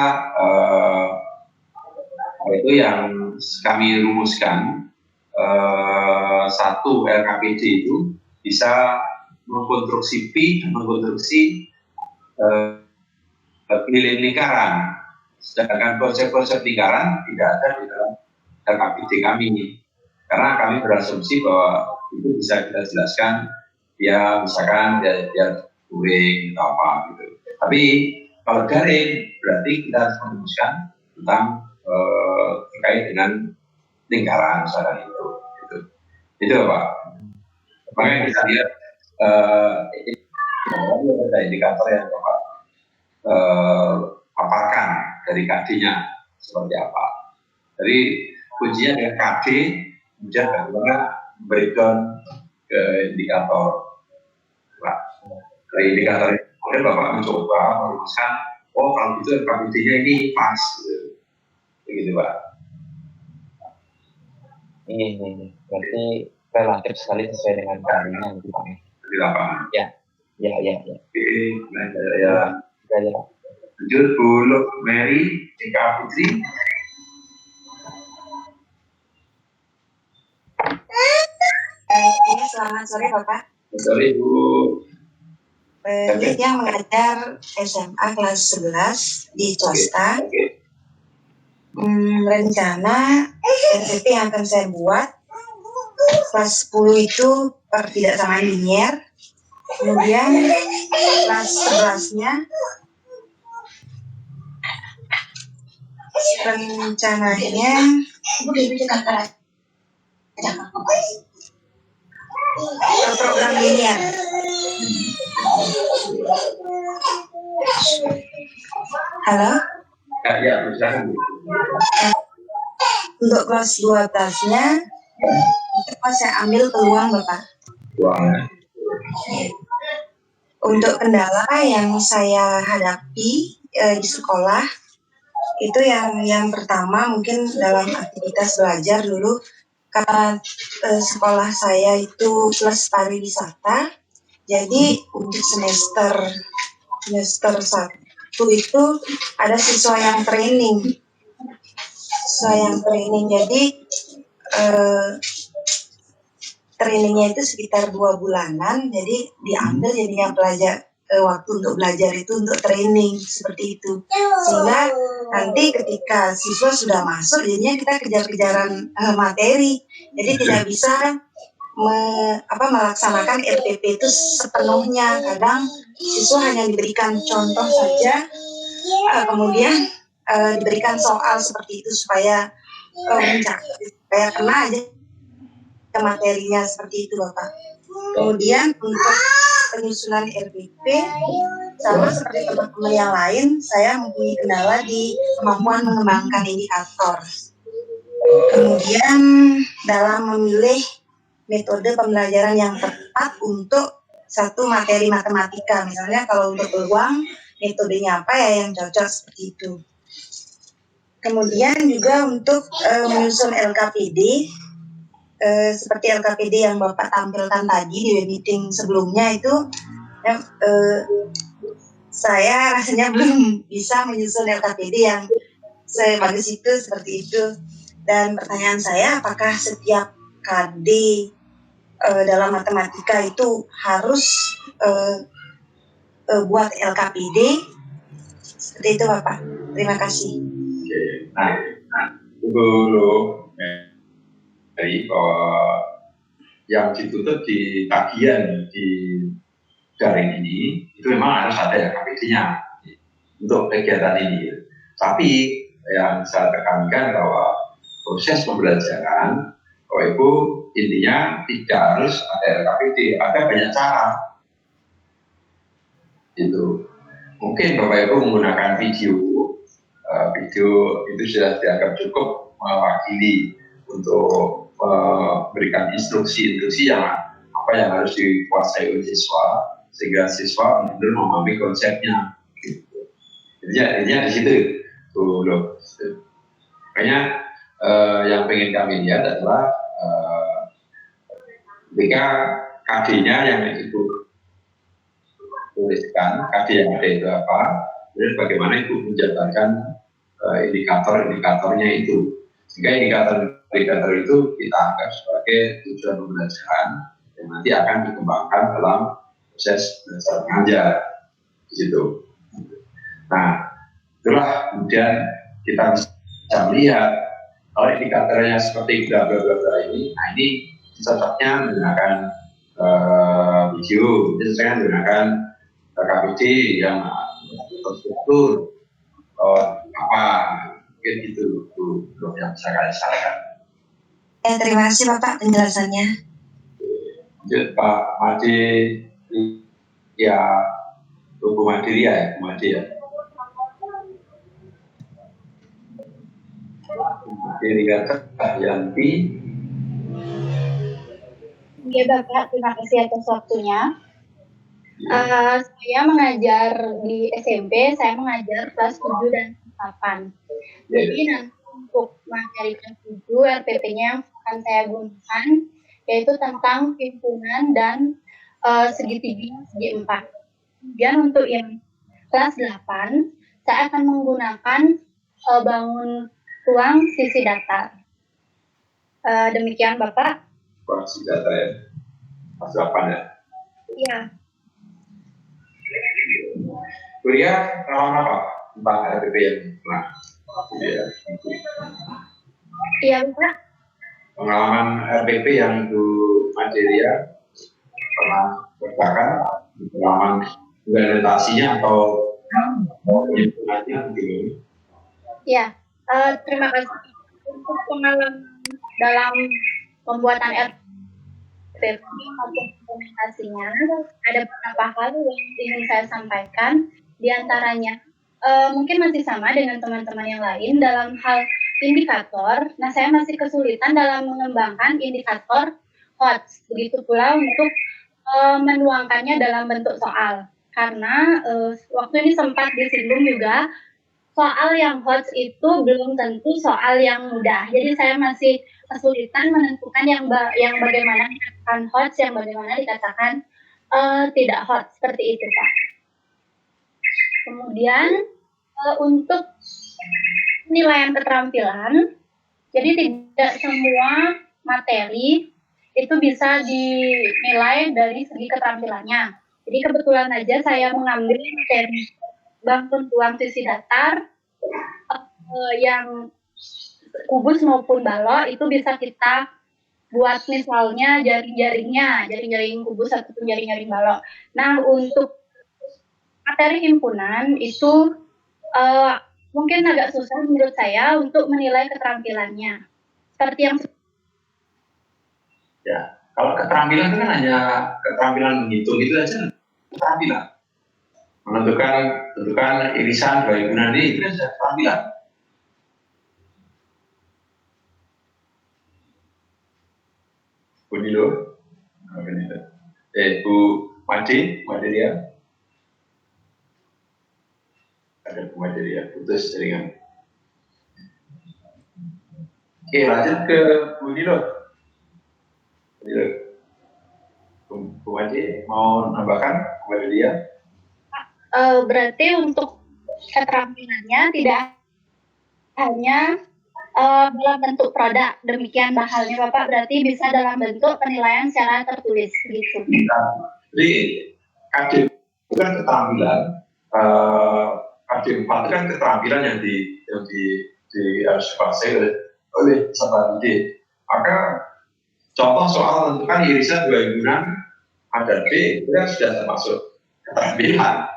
itu yang kami rumuskan, satu LKPD itu bisa mengkonstruksi P dan mengkonstruksi keliling lingkaran. Sedangkan konsep-konsep lingkaran tidak ada di dalam LKPD kami. Karena kami berasumsi bahwa itu bisa kita jelaskan ya misalkan dia touring atau apa gitu. Tapi kalau daring berarti kita harus merumuskan tentang terkait dengan lingkaran misalkan itu Pak. Makanya kita lihat ada indikator yang Bapak paparkan dari KD-nya seperti apa. Jadi kuncinya dengan KD, kemudian bagaimana breakdown ke indikator. Nah, dari indikator itu kemudian Bapak mencoba merumuskan, oh kalau gitu KPD-nya ini pas, gitu. Begitu Pak. Ini berarti relatif sekali sesuai dengan KD-nya gitu Pak. Di lapangan. Ya. Oke, nah ya. Lanjut Bu Mary, Eka Putri. Ini selamat sore Bapak. Sore Bu. Penelitian mengajar SMA kelas 11 di swasta. Rencana RPP yang akan saya buat kelas 10 itu tidak linier. Kemudian kelas 11-nya rencananya program linier. Halo? Ya, silakan. Untuk kelas 12-nya saya ambil peluang Bapak. Untuk kendala yang saya hadapi di sekolah itu yang pertama mungkin dalam aktivitas belajar dulu, karena sekolah saya itu plus pariwisata, jadi untuk semester 1 itu ada siswa yang training, jadi trainingnya itu sekitar 2 bulanan, jadi diambil jadinya waktu untuk belajar itu untuk training seperti itu, sehingga nanti ketika siswa sudah masuk jadinya kita kejar-kejaran materi, jadi tidak bisa melaksanakan RPP itu sepenuhnya. Kadang siswa hanya diberikan contoh saja, kemudian diberikan soal seperti itu supaya kena aja ke materinya seperti itu Bapak. Kemudian untuk penyusunan RPP sama seperti teman-teman yang lain, saya mempunyai kendala di kemampuan mengembangkan indikator. Kemudian dalam memilih metode pembelajaran yang tepat untuk satu materi matematika, misalnya kalau untuk peluang metodenya apa ya yang cocok seperti itu. Kemudian juga untuk menyusun LKPD, seperti LKPD yang Bapak tampilkan tadi di web meeting sebelumnya itu, saya rasanya belum bisa menyusun LKPD yang sebagus itu seperti itu. Dan pertanyaan saya, apakah setiap KD dalam matematika itu harus buat LKPD? Seperti itu Bapak. Terima kasih. Nah, dari yang dituntut di tagihan di daring ini itu memang harus ada LKPD-nya untuk kegiatan ini. Tapi yang saya tekankan bahwa proses pembelajaran, Bapak Ibu, intinya tidak harus ada LKPD, ada banyak cara. Itu mungkin Bapak Ibu menggunakan video itu sudah dianggap cukup mewakili untuk memberikan instruksi yang apa yang harus dikuasai oleh siswa sehingga siswa benar-benar memahami konsepnya. Gitu. Intinya di situ tuh loh. Makanya yang pengen kami lihat adalah ketika KD-nya yang Ibu tuliskan, KD yang ada itu apa, dan bagaimana Ibu menjabarkan indikator-indikatornya itu, sehingga indikator itu kita anggap sebagai tujuan pembelajaran yang nanti akan dikembangkan dalam proses belajar mengajar di situ. Nah, itulah kemudian kita bisa melihat kalau indikatornya seperti bla bla bla bla ini, nah ini cocoknya menggunakan video, misalnya menggunakan KPD yang terstruktur apa, mungkin itu yang bisa saya sarankan. Terima kasih Bapak penjelasannya. Lanjut Pak Made, ya Bu Madiri ya, Bu Made ya. Madiri Yanti. Iya Bapak, terima kasih atas waktunya. Saya mengajar di SMP, saya mengajar kelas 7 dan 8. Jadi nanti untuk materi kelas 7, RPP-nya yang akan saya gunakan yaitu tentang himpunan dan segitiga segi 4. Kemudian untuk yang kelas 8, saya akan menggunakan bangun ruang sisi datar. Demikian Bapak. Ruang sisi datar ya, kelas 8 ya? Iya. Kuliah pengalaman apa tentang RPP yang pernah? Iya Bapak. Pengalaman RPP yang Bu Maderia pernah kerjakan, pengalaman implementasinya atau penyempurnanya begini? Ya, terima kasih untuk pengalaman dalam pembuatan RPP maupun implementasinya. Ada beberapa hal yang ingin saya sampaikan, di antaranya mungkin masih sama dengan teman-teman yang lain dalam hal indikator. Nah, saya masih kesulitan dalam mengembangkan indikator HOTS. Begitu pula untuk menuangkannya dalam bentuk soal. Karena waktu ini sempat disinggung juga, soal yang HOTS itu belum tentu soal yang mudah. Jadi saya masih kesulitan menentukan yang bagaimana dikatakan HOTS, yang bagaimana dikatakan tidak HOTS, seperti itu Pak. Kemudian untuk penilaian keterampilan, jadi tidak semua materi itu bisa dinilai dari segi keterampilannya. Jadi kebetulan aja saya mengambil materi bangun ruang sisi datar yang kubus maupun balok itu bisa kita buat misalnya jaring-jaring kubus ataupun jaring-jaring balok. Nah, untuk materi himpunan itu mungkin agak susah menurut saya untuk menilai keterampilannya. Seperti yang ya, kalau keterampilan kan hanya keterampilan menghitung itu aja keterampilan. Menentukan irisan dua himpunan ini itu saja keterampilan. Bu Nilo, Bu Maderia. Ada Bu Maderia, putus jaringan. Oke, lanjut ke Bu Nilo. Bu Made mau nambahkan Bu Maderia? Berarti untuk keterampilannya tidak hanya dalam bentuk produk, demikian bahalnya Bapak, berarti bisa dalam bentuk penilaian secara tertulis gitu. Jadi KD itu kan keterampilan, KD 4 itu kan keterampilan yang harus dikuasai oleh peserta didik. Maka contoh soal menentukan irisan dua himpunan A dan B itu kan sudah termasuk keterampilan.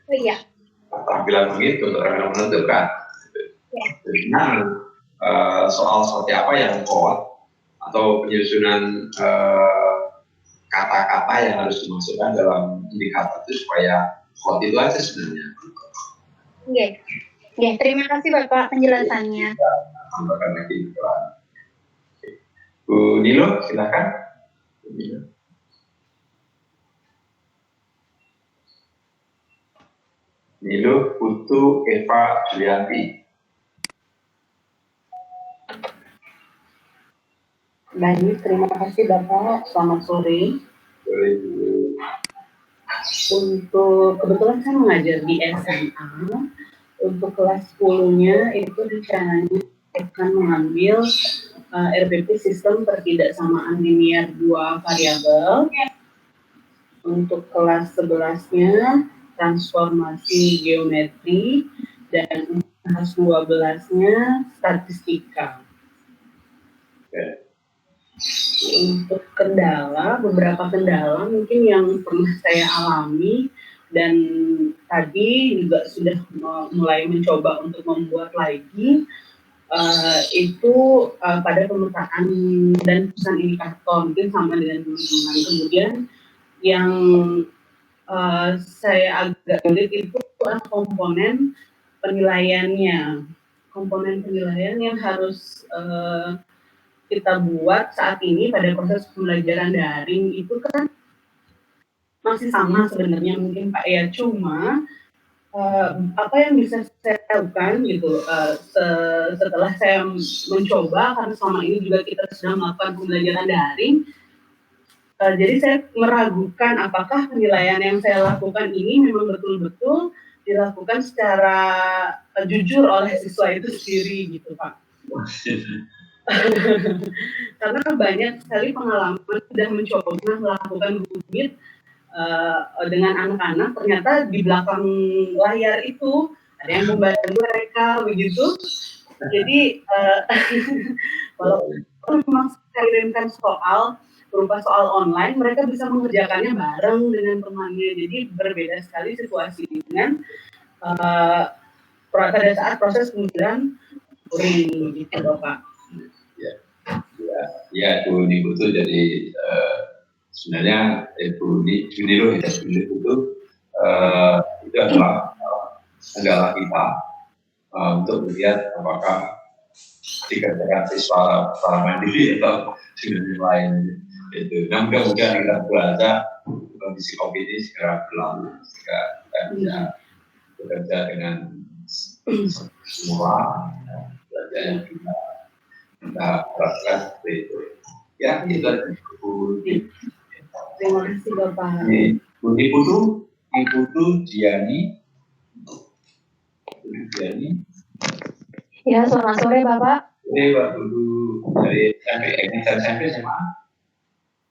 Oh iya. Keterampilan menghitung, keterampilan menentukan. Dengan soal seperti apa yang kuat atau penyusunan kata-kata yang harus dimasukkan dalam indikator itu supaya kuat itu aja sebenarnya. Oke, terima kasih Bapak penjelasannya. Tambahkan lagi. Bu Nilo, silakan. Bu Nilo. Nilo Putu Eva Julianti. Baik, terima kasih Bapak. Selamat sore. Untuk kebetulan saya mengajar di SMA. Untuk kelas 10-nya itu rencananya akan mengambil RPP sistem pertidaksamaan linear dua variabel. Untuk kelas 11-nya transformasi geometri dan kelas 12-nya statistika. Untuk kendala, beberapa kendala mungkin yang pernah saya alami dan tadi juga sudah mulai mencoba untuk membuat lagi itu pada pemetaan dan pesan indikator mungkin sama dengan teman-teman. Kemudian yang saya agak sulit itu adalah komponen penilaiannya. Komponen penilaian yang harus kita buat saat ini pada proses pembelajaran daring itu kan masih sama sebenarnya mungkin Pak ya, cuma apa yang bisa saya lakukan gitu setelah saya mencoba, karena selama ini juga kita sudah melakukan pembelajaran daring, jadi saya meragukan apakah penilaian yang saya lakukan ini memang betul-betul dilakukan secara jujur oleh siswa itu sendiri gitu Pak. Karena banyak sekali pengalaman sudah mencoba melakukan Google dengan anak-anak, ternyata di belakang layar itu ada yang membantu mereka begitu. Jadi walaupun memang saya kirimkan soal berupa soal online, mereka bisa mengerjakannya bareng dengan temannya. Jadi berbeda sekali situasi dengan pada saat proses pembelajaran daring gitu loh Pak. Ya, Bu Nibu itu jadi sebenarnya Bu Junilo itu adalah kendala kita untuk melihat apakah dikerjakan siswa secara mandiri atau dengan yang lain. Itu. Nah, mudah-mudahan kita belajar kondisi COVID ini segera berlalu sehingga kita bisa bekerja dengan semua belajar yang kita harapkan seperti itu. Ya, itu adalah Bu. Terima kasih Bapak. Bu Ibu Diani. Ya, selamat sore Bapak. Pak Dulu dari SMP SMA.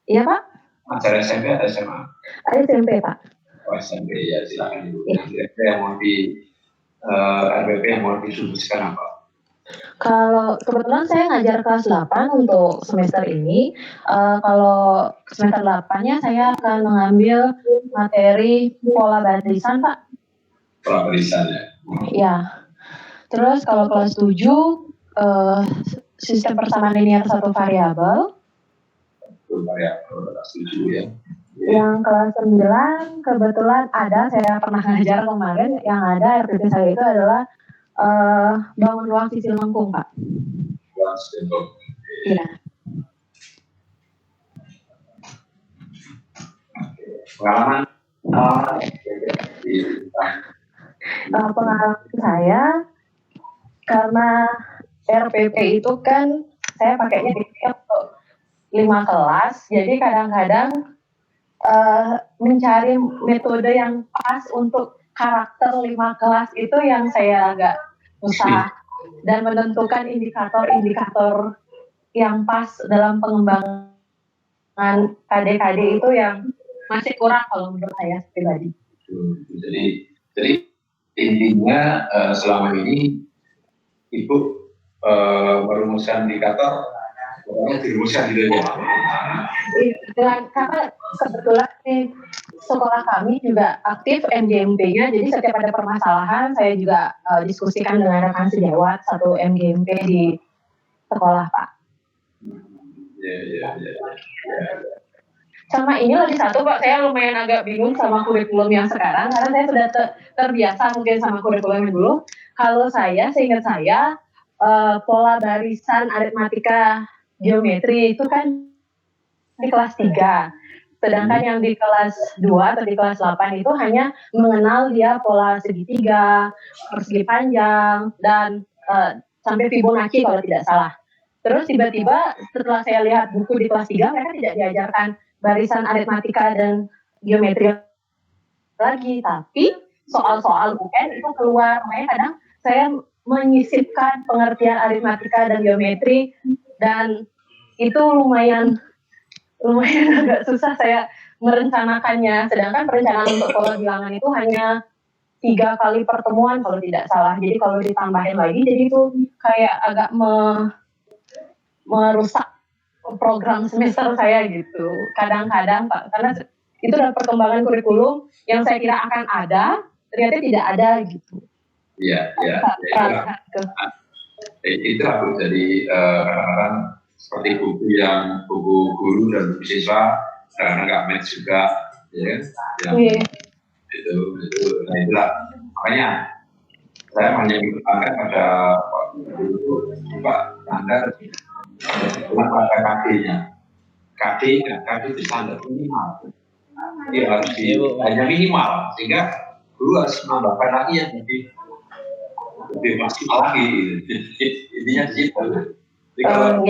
Iya Pak. Acara SMP atau SMA? SMP Pak. Oh, SMP ya, silakan Ibu. Nanti yang mau di RPP yang mau disubsiskan apa? Kalau kebetulan saya ngajar kelas 8 untuk semester ini. Kalau semester 8-nya saya akan mengambil materi pola barisan Pak. Pola barisan ya? Ya. Terus kalau kelas 7 sistem persamaan linear satu variabel. Kelas 7 ya. Yang kelas 9 kebetulan ada, saya pernah ngajar kemarin, yang ada RPP saya itu adalah bangun ruang sisi lengkung Pak. Ruang sisi lengkung. Iya. Pengalaman pengalaman saya karena RPP itu kan saya pakainya di untuk 5 kelas, jadi kadang-kadang mencari metode yang pas untuk karakter 5 kelas itu yang saya agak susah, dan menentukan indikator-indikator yang pas dalam pengembangan KD-KD itu yang masih kurang kalau menurut saya pribadi. Jadi intinya selama ini Ibu merumuskan indikator, pokoknya dirumuskan gitu ya. Karena kebetulan di sekolah kami juga aktif MGMP-nya, jadi setiap ada permasalahan saya juga diskusikan dengan rekan sejawat satu MGMP di sekolah Pak. Ya. Sama ini lagi satu Pak, saya lumayan agak bingung sama kurikulum yang sekarang karena saya sudah terbiasa mungkin sama kurikulum yang dulu. Kalau seingat saya pola barisan aritmatika geometri itu kan di kelas 3. Sedangkan yang di kelas 2 atau di kelas 8 itu hanya mengenal dia pola segitiga, persegi panjang, dan sampai Fibonacci kalau tidak salah. Terus tiba-tiba setelah saya lihat buku di kelas 3, mereka tidak diajarkan barisan aritmatika dan geometri lagi, tapi soal-soal UN itu keluar. Makanya kadang saya menyisipkan pengertian aritmatika dan geometri, dan itu lumayan agak susah saya merencanakannya. Sedangkan perencanaan untuk pola bilangan itu hanya 3 kali pertemuan kalau tidak salah. Jadi kalau ditambahin lagi, jadi itu kayak agak merusak program semester saya gitu. Kadang-kadang Pak, karena itu adalah perkembangan kurikulum yang saya kira akan ada, ternyata tidak ada gitu. Iya. Itu aku jadi kadang-kadang seperti buku guru dan buku siswa karena nggak match juga, ya kan? Itu nah itulah makanya saya menyebutkan pada waktu itu Pak Anda pada KD itu standar minimal, dia harus hanya minimal sehingga guru harus menambahkan lagi yang lebih maksimal lagi, intinya di situ. Jadi kalau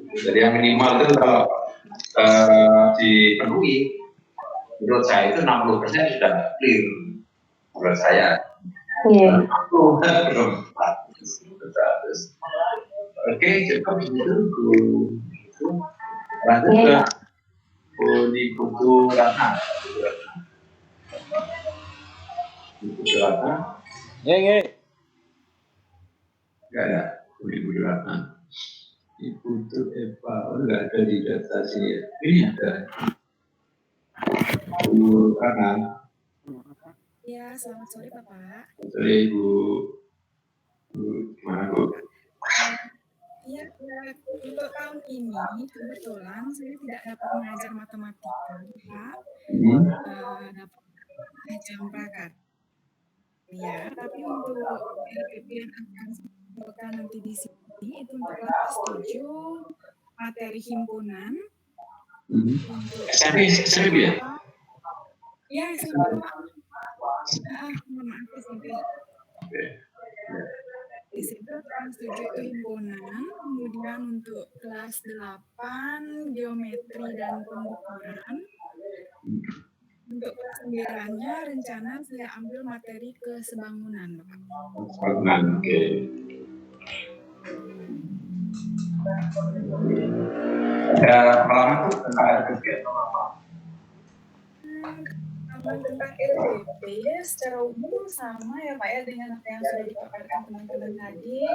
jadi yang minimal itu kalau dipenuhi, menurut saya itu 60% sudah clear, menurut saya. Oke, cukup itu. Lanjut ke buku Ratna. Buku Ratna. Enggak ada buku Ratna. Ibu itu Eva, enggak ada di data sini. Ini ada. Bu Ratna. Ya, selamat sore Bapak. Selamat sore Ibu. Gimana Bu? Iya, untuk tahun ini kebetulan saya tidak dapat mengajar matematika, Pak. Dapat jam prakarya. Ya, tapi untuk RPP yang akan saya bawakan nanti di sini itu untuk kelas 7 materi himpunan. SMP ya? Ya, SMP Pak. Mohon maaf SMP. SMP kelas 7 itu himpunan, kemudian untuk kelas 8 geometri dan pengukuran. Untuk kelas 9-nya rencana saya ambil materi kesebangunan, Bapak. Kesebangunan, oke. Ada pengalaman tuh tentang RPP atau apa? Tentang LPP secara umum sama ya Pak ya dengan apa yang sudah dipaparkan teman-teman tadi,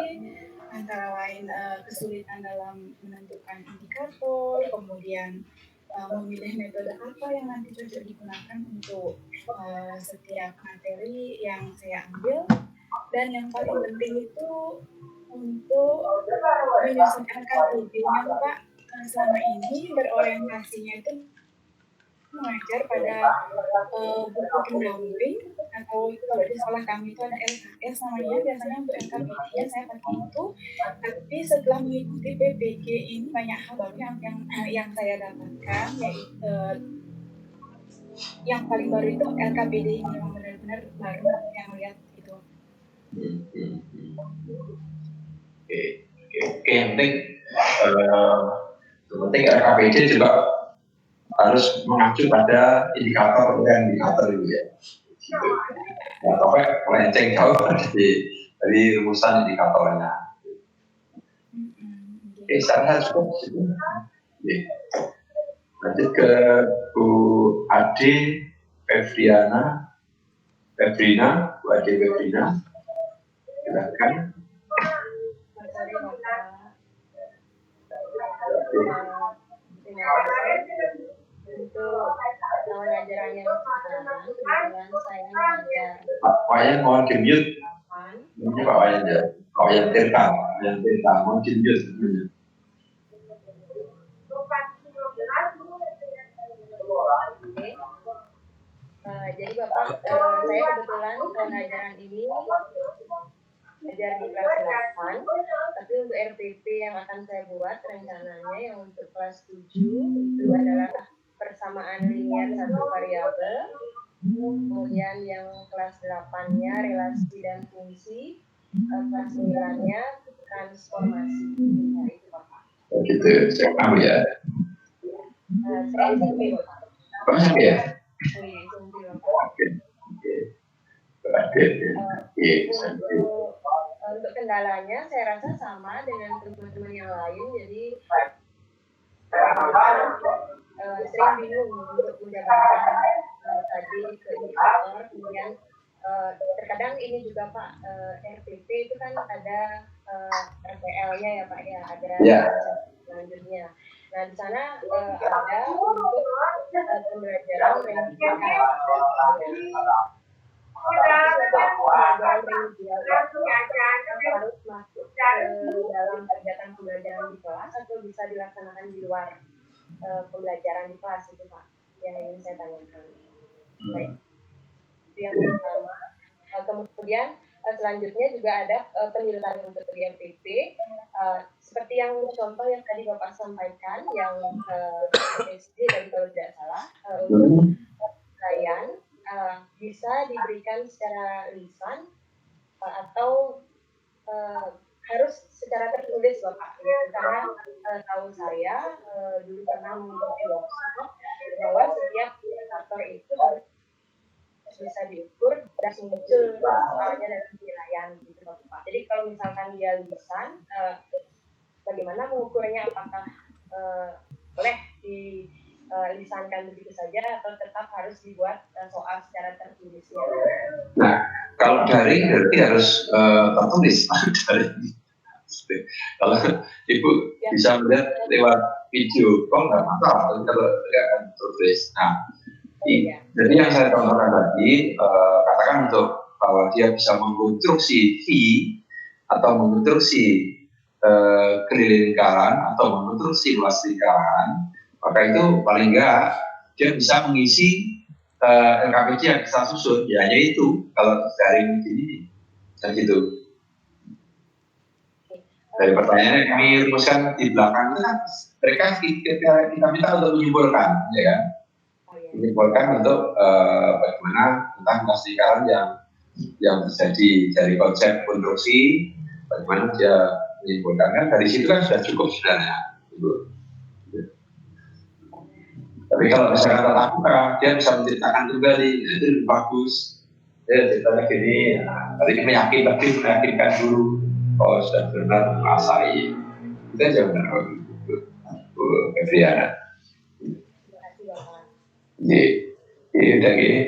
antara lain kesulitan dalam menentukan indikator, kemudian memilih metode apa yang nanti cocok digunakan untuk setiap materi yang saya ambil, dan yang paling penting itu untuk menyusun RKPD-nya Pak. Selama ini berorientasinya itu mengajar pada buku pendamping, atau kalau di sekolah kami itu ada LKS namanya, biasanya untuk LKPD-nya saya pakai itu. Tapi setelah mengikuti PPG ini banyak hal baru yang saya dapatkan, yaitu yang paling baru itu LKPD ini yang benar-benar baru yang lihat itu. Oke, yang penting RKPD juga harus mengacu pada indikator itu ya. Nah, tapi melenceng jauh dari rumusan indikatornya. Oke, saya harus lanjut ke Bu Ade Febrina, Bu Ade Febrina, silakan. Untuk tahun ajaran yang sekarang, kebetulan saya mengajar. Pak Wayan mohon di-mute. Ini Pak Wayan ya. Pak Wayan Tirta, mohon di-mute. Jadi Bapak, saya kebetulan tahun ajaran ini ajar di kelas 8, tapi untuk RPP yang akan saya buat rencananya yang untuk kelas 7 itu adalah persamaan linier satu variabel, kemudian yang kelas 8-nya relasi dan fungsi, kelas 9-nya transformasi. Nah, itu Bapak. Gitu, saya paham ya. Saya SMP Bapak. Pak SMP ya? Iya, SMP Bapak. Untuk kendalanya saya rasa sama dengan teman-teman yang lain, jadi sering bingung untuk menjabarkan tadi ke indikator, kemudian terkadang ini juga Pak, RPP itu kan ada RPL-nya ya Pak ya, ada selanjutnya. Nah di sana ada untuk pembelajaran remedial. Pembelajaran remedial harus masuk ke dalam kegiatan pembelajaran di kelas atau bisa dilaksanakan di luar pembelajaran di kelas itu Pak, yang ingin saya tanyakan. Baik, itu yang pertama. Kemudian selanjutnya juga ada penilaian untuk IMPP, seperti yang contoh yang tadi Bapak sampaikan, yang SD tadi kalau tidak salah, untuk penilaian bisa diberikan secara lisan atau harus secara tertulis Bapak, karena tahu saya dulu pernah mengikuti workshop bahwa setiap indikator itu harus bisa diukur dan muncul soalnya dalam penilaian gitu Bapak. Jadi kalau misalkan dia lisan, bagaimana mengukurnya, apakah boleh dilisankan begitu saja atau tetap harus dibuat soal secara tertulisnya? Nah, kalau daring berarti harus tertulis. Kalau Ibu bisa melihat lewat video call nggak masalah, tapi kalau tidak akan tertulis. Nah, jadi yang saya contohkan tadi, katakan untuk bahwa dia bisa mengkonstruksi V atau mengkonstruksi keliling lingkaran atau mengkonstruksi luas lingkaran, maka itu paling enggak dia bisa mengisi LKPJ yang kita susun, ya hanya itu kalau daring begini dan gitu. Dari pertanyaan yang kami rumuskan di belakang itu kan mereka kita minta untuk menyimpulkan, ya kan? Menyimpulkan untuk bagaimana tentang luas lingkaran yang terjadi dari konsep konstruksi, bagaimana dia menyimpulkan, kan dari situ kan sudah cukup sebenarnya. Tapi kalau misalkan tatap muka, dia bisa menceritakan kembali, itu lebih bagus. Dia ceritanya gini, tadi meyakinkan dulu, oh sudah benar menguasai. Itu aja benar, Bu Febriana. Ini udah gini,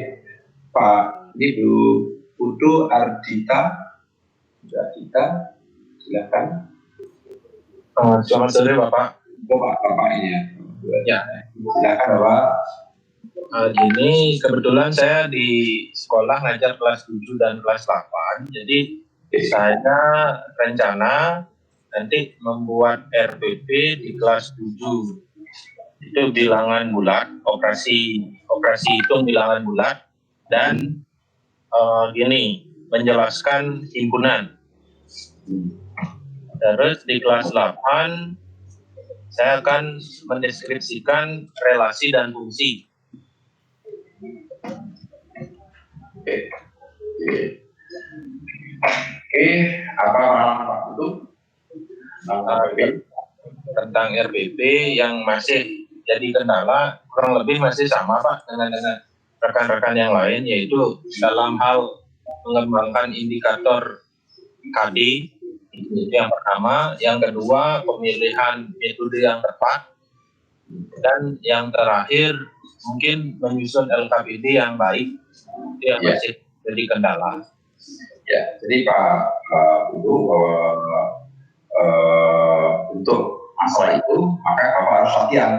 Pak, ini Bu Putu Ardita, silakan. Selamat sore Bapak. Bapak ini ya. Ya, silakan Bapak. Ini kebetulan saya di sekolah ngajar kelas 7 dan kelas 8, jadi saya rencana nanti membuat RPP di kelas 7. Itu bilangan bulat, operasi hitung bilangan bulat, dan gini, menjelaskan himpunan. Terus di kelas 8, saya akan mendeskripsikan relasi dan fungsi. Apa Pak itu? Tentang RPP yang masih jadi kendala, kurang lebih masih sama Pak dengan rekan-rekan yang lain, yaitu dalam hal mengembangkan indikator KD, itu yang pertama. Yang kedua, pemilihan metode yang tepat, dan yang terakhir mungkin menyusun LKPD yang baik, itu yang masih jadi kendala. Ya, jadi Pak Putu, bahwa untuk masalah itu maka Bapak harus latihan.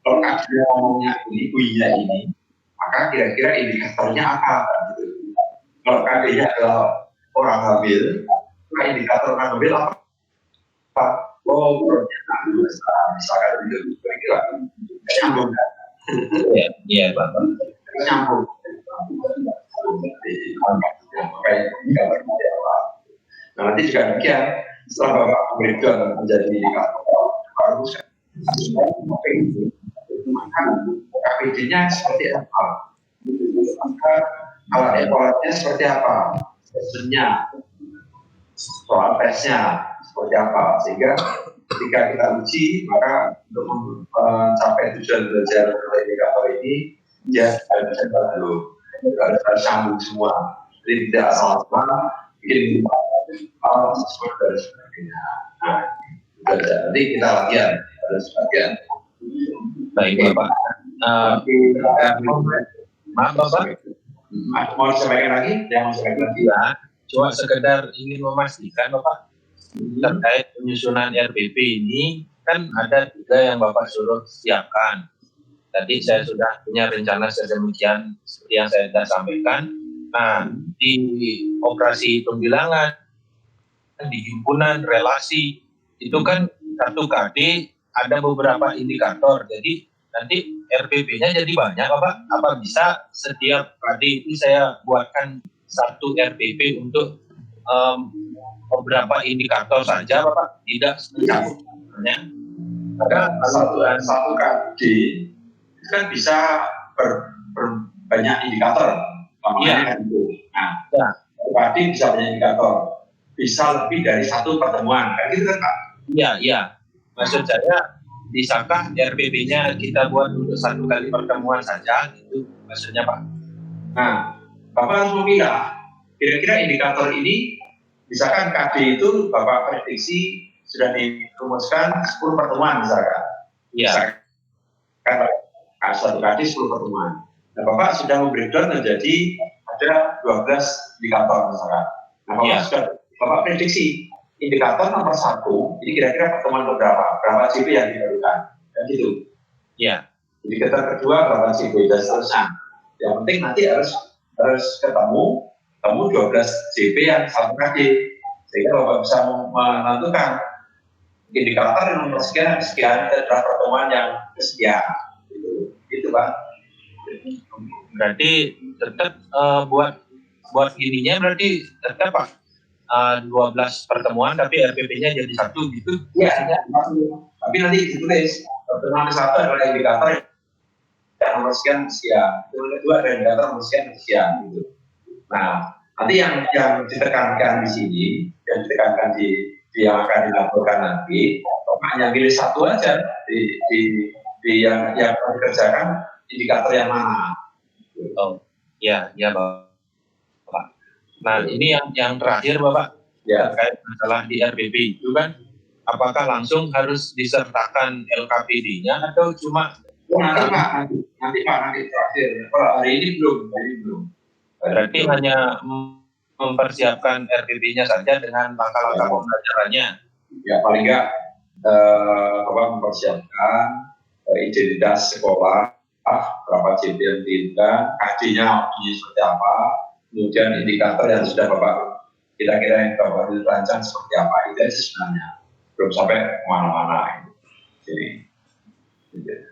Kalau dia ngomongnya ini, bunyinya ini, maka kira-kira indikatornya apa? Gitu. Kalau KD-nya adalah orang hamil, maka indikator orang hamil apa? Oh, ternyata misalkan itu kira-kira nyambung kan? Iya, Pak. Nyambung. Nah, nanti juga demikian, setelah Bapak breakdown menjadi indikator, harus maka KPD-nya seperti apa? Maka alat evaluasinya seperti apa? Tesnya, soal tesnya seperti apa? Sehingga ketika kita uji, maka untuk mencapai tujuan belajar indikator ini, dia harus dulu, harus sambung semua. Jadi tidak asal-asalan bikin sesuai dan sebagainya. Nah, itu Nanti kita latihan, harus latihan. Baik Bapak. Maaf Bapak. Mau disampaikan lagi? Yang mau disampaikan lagi? Ya, cuma sekedar ingin memastikan Bapak terkait penyusunan RPP ini kan ada 3 yang Bapak suruh siapkan. Tadi saya sudah punya rencana sedemikian seperti yang saya sudah sampaikan. Nah, di operasi pembilangan, di himpunan relasi itu kan satu KD ada beberapa indikator. Jadi nanti RPP-nya jadi banyak Bapak. Apa bisa setiap KD itu saya buatkan satu RPP untuk beberapa indikator saja Bapak, tidak mencakup sebenarnya. Karena satu KD itu kan bisa banyak indikator. Namanya kan itu. Nah, satu KD bisa banyak indikator. Bisa lebih dari satu pertemuan, kan gitu kan Pak? Iya. Maksud saya, bisakah RPP-nya kita buat untuk 1 kali pertemuan saja, gitu maksudnya Pak? Nah, Bapak harus memilah. Kira-kira indikator ini, misalkan KD itu Bapak prediksi sudah dirumuskan 10 pertemuan misalkan. Iya. Kan 1 KD 10 pertemuan. Nah, Bapak sudah membreakdown menjadi ada 12 indikator misalkan. Nah, Bapak prediksi indikator nomor 1, ini kira-kira pertemuan berapa JP yang diperlukan, dan gitu. Iya. Indikator kedua berapa JP dan seterusnya. Yang penting nanti harus ketemu 12 JP yang 1 KD, sehingga Bapak bisa menentukan indikator yang nomor sekian adalah pertemuan yang kesekian. Gitu Pak. Berarti tetap buat ininya berarti tetap Pak. 12 pertemuan tapi RPP-nya jadi 1 gitu. Iya, tapi nanti ditulis pertemuan ke-1 adalah indikator yang nomor sekian, pertemuan kedua adalah indikator nomor sekian gitu. Nah, nanti yang ditekankan di sini, yang ditekankan di yang akan dilaporkan nanti, hanya pilih 1 aja di yang dikerjakan indikator yang mana. Oh, iya Bapak. Nah, ini yang terakhir Bapak, terkait masalah di RPP itu kan, apakah langsung harus disertakan LKPD-nya atau cuma nanti terakhir. Kalau hari ini belum. Berarti hanya mempersiapkan RPP-nya saja dengan langkah-langkah pembelajarannya. Ya paling enggak mempersiapkan identitas sekolah, berapa JP yang diinginkan, KD-nya seperti apa, kemudian indikator yang sudah Bapak kira-kira yang Bapak rancang seperti apa, itu sebenarnya belum sampai kemana-mana. Jadi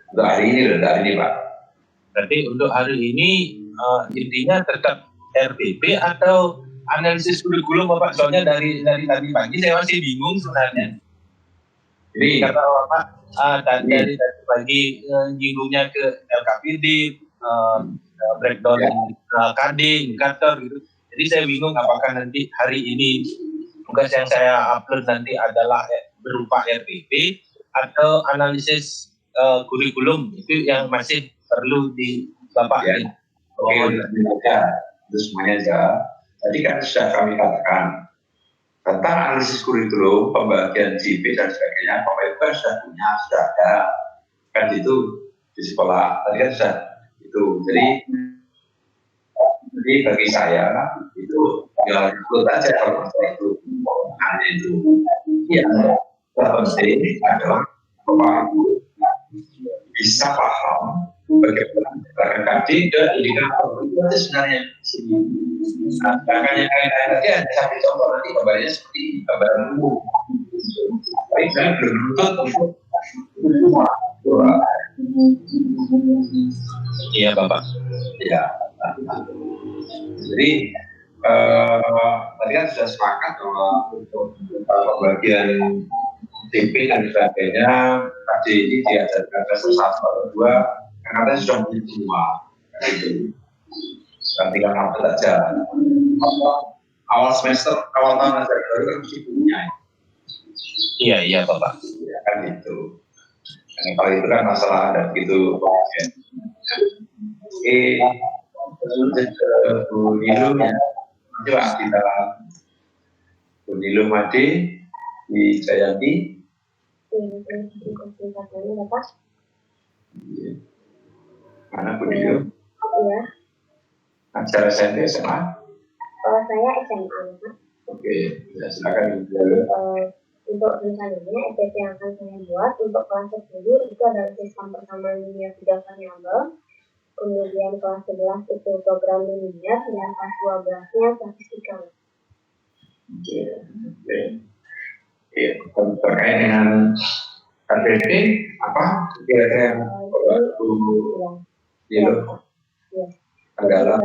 untuk hari ini Pak. Berarti untuk hari ini intinya tetap RPP atau analisis kurikulum Bapak? Soalnya dari tadi pagi saya masih bingung sebenarnya. Jadi kata Bapak dari tadi pagi nyinggungnya ke LKPD, breakdown KD, indikator gitu. Jadi saya bingung apakah nanti hari ini tugas yang saya upload nanti adalah berupa RPP atau analisis kurikulum, itu yang masih perlu di Bapak. Itu semuanya aja. Tadi kan sudah kami katakan tentang analisis kurikulum, pembagian JP dan sebagainya, Bapak Ibu kan sudah ada kan itu di sekolah. Tadi kan sudah itu. Jadi bagi saya itu ya ikut aja kalau itu hanya itu. Yang terpenting adalah Bapak Ibu bisa paham bagaimana gerakan KD dan indikator itu sebenarnya. Nah, gerakan yang lain tadi ada satu contoh, nanti gambarnya seperti gambaran umum. Tapi kami belum menuntut untuk semua. Iya Bapak. Ya. Jadi tadi kan sudah sepakat bahwa untuk pembagian TP dan sebagainya tadi ini diajarkan semester 1 atau 2 karena sudah punya semua itu dan tinggal update aja. Awal semester awal tahun aja baru kan mesti punya. Iya Bapak. Ya kan itu. Yang kalau itu kan masalah ada begitu. Oke, lanjut ke Bu Nilu ya. Coba kita Bu Nilu Made di Jayanti. singkatannya Bapak. Mana Bu Dio? Iya. Acara SMP SMA? Saya SMA, Pak. Oke, ya, silakan. Untuk rencananya SPP yang akan saya buat untuk kelas 10 itu adalah sistem pertama linear 3 variabel, kemudian kelas 11 itu program linear, dan kelas 12-nya statistika. Oke. Ya, terkait dengan KPP apa kira-kira yang adalah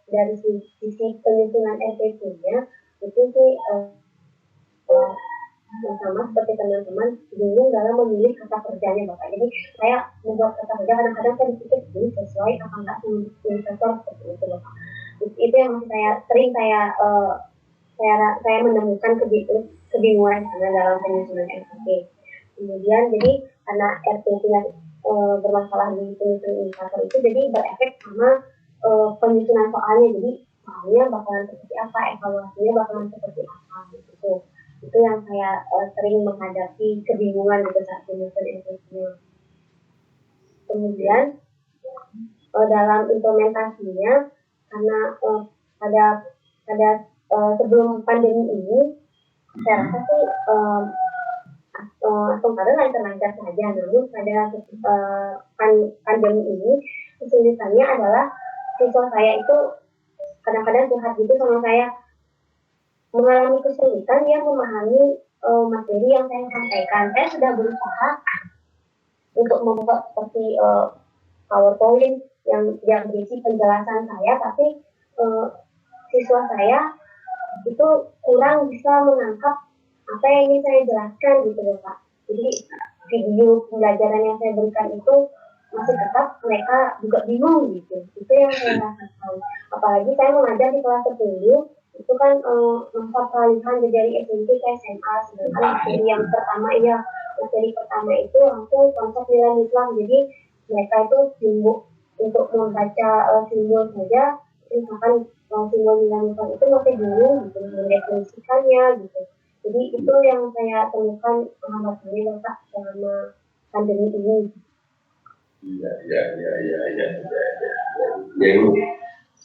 dari sisi penyusunan RPP-nya itu sih sama seperti teman-teman bingung dalam memilih kata kerjanya Bapak. Jadi saya membuat kata kerja kadang-kadang saya berpikir ini sesuai apa enggak indikator seperti itu Bapak. Itu yang sering saya menemukan kebingungan karena dalam penyusunan RPP. Kemudian jadi karena RPP-nya bermasalah di penyusunan indikator itu jadi berefek sama penyusunan soalnya. Jadi soalnya bakalan seperti apa, evaluasinya bakalan seperti apa gitu. Itu yang saya sering menghadapi kebingungan gitu saat penyusunan RPP-nya. Kemudian dalam implementasinya karena pada sebelum pandemi ini saya rasa sih kemarin lancar-lancar saja, namun pada pandemi ini kesulitannya adalah siswa saya itu kadang-kadang curhat gitu sama saya, mengalami kesulitan dia memahami materi yang saya sampaikan. Saya sudah berusaha untuk membuat seperti PowerPoint yang berisi penjelasan saya, tapi siswa saya itu kurang bisa menangkap apa yang ingin saya jelaskan gitu loh Pak. Jadi video pembelajaran yang saya berikan itu masih tetap mereka juga bingung gitu. Itu yang saya rasakan. Apalagi saya mengajar di kelas 10 itu kan masa peralihan dari SMP ke SMA. Sedangkan materi pertama itu langsung konsep nilai Islam. Jadi mereka itu sibuk untuk membaca simbol saja. Misalkan simbol nilai Islam itu masih bingung gitu mendefinisikannya gitu. Jadi itu yang saya temukan hambatannya Bapak selama pandemi ini. Ya.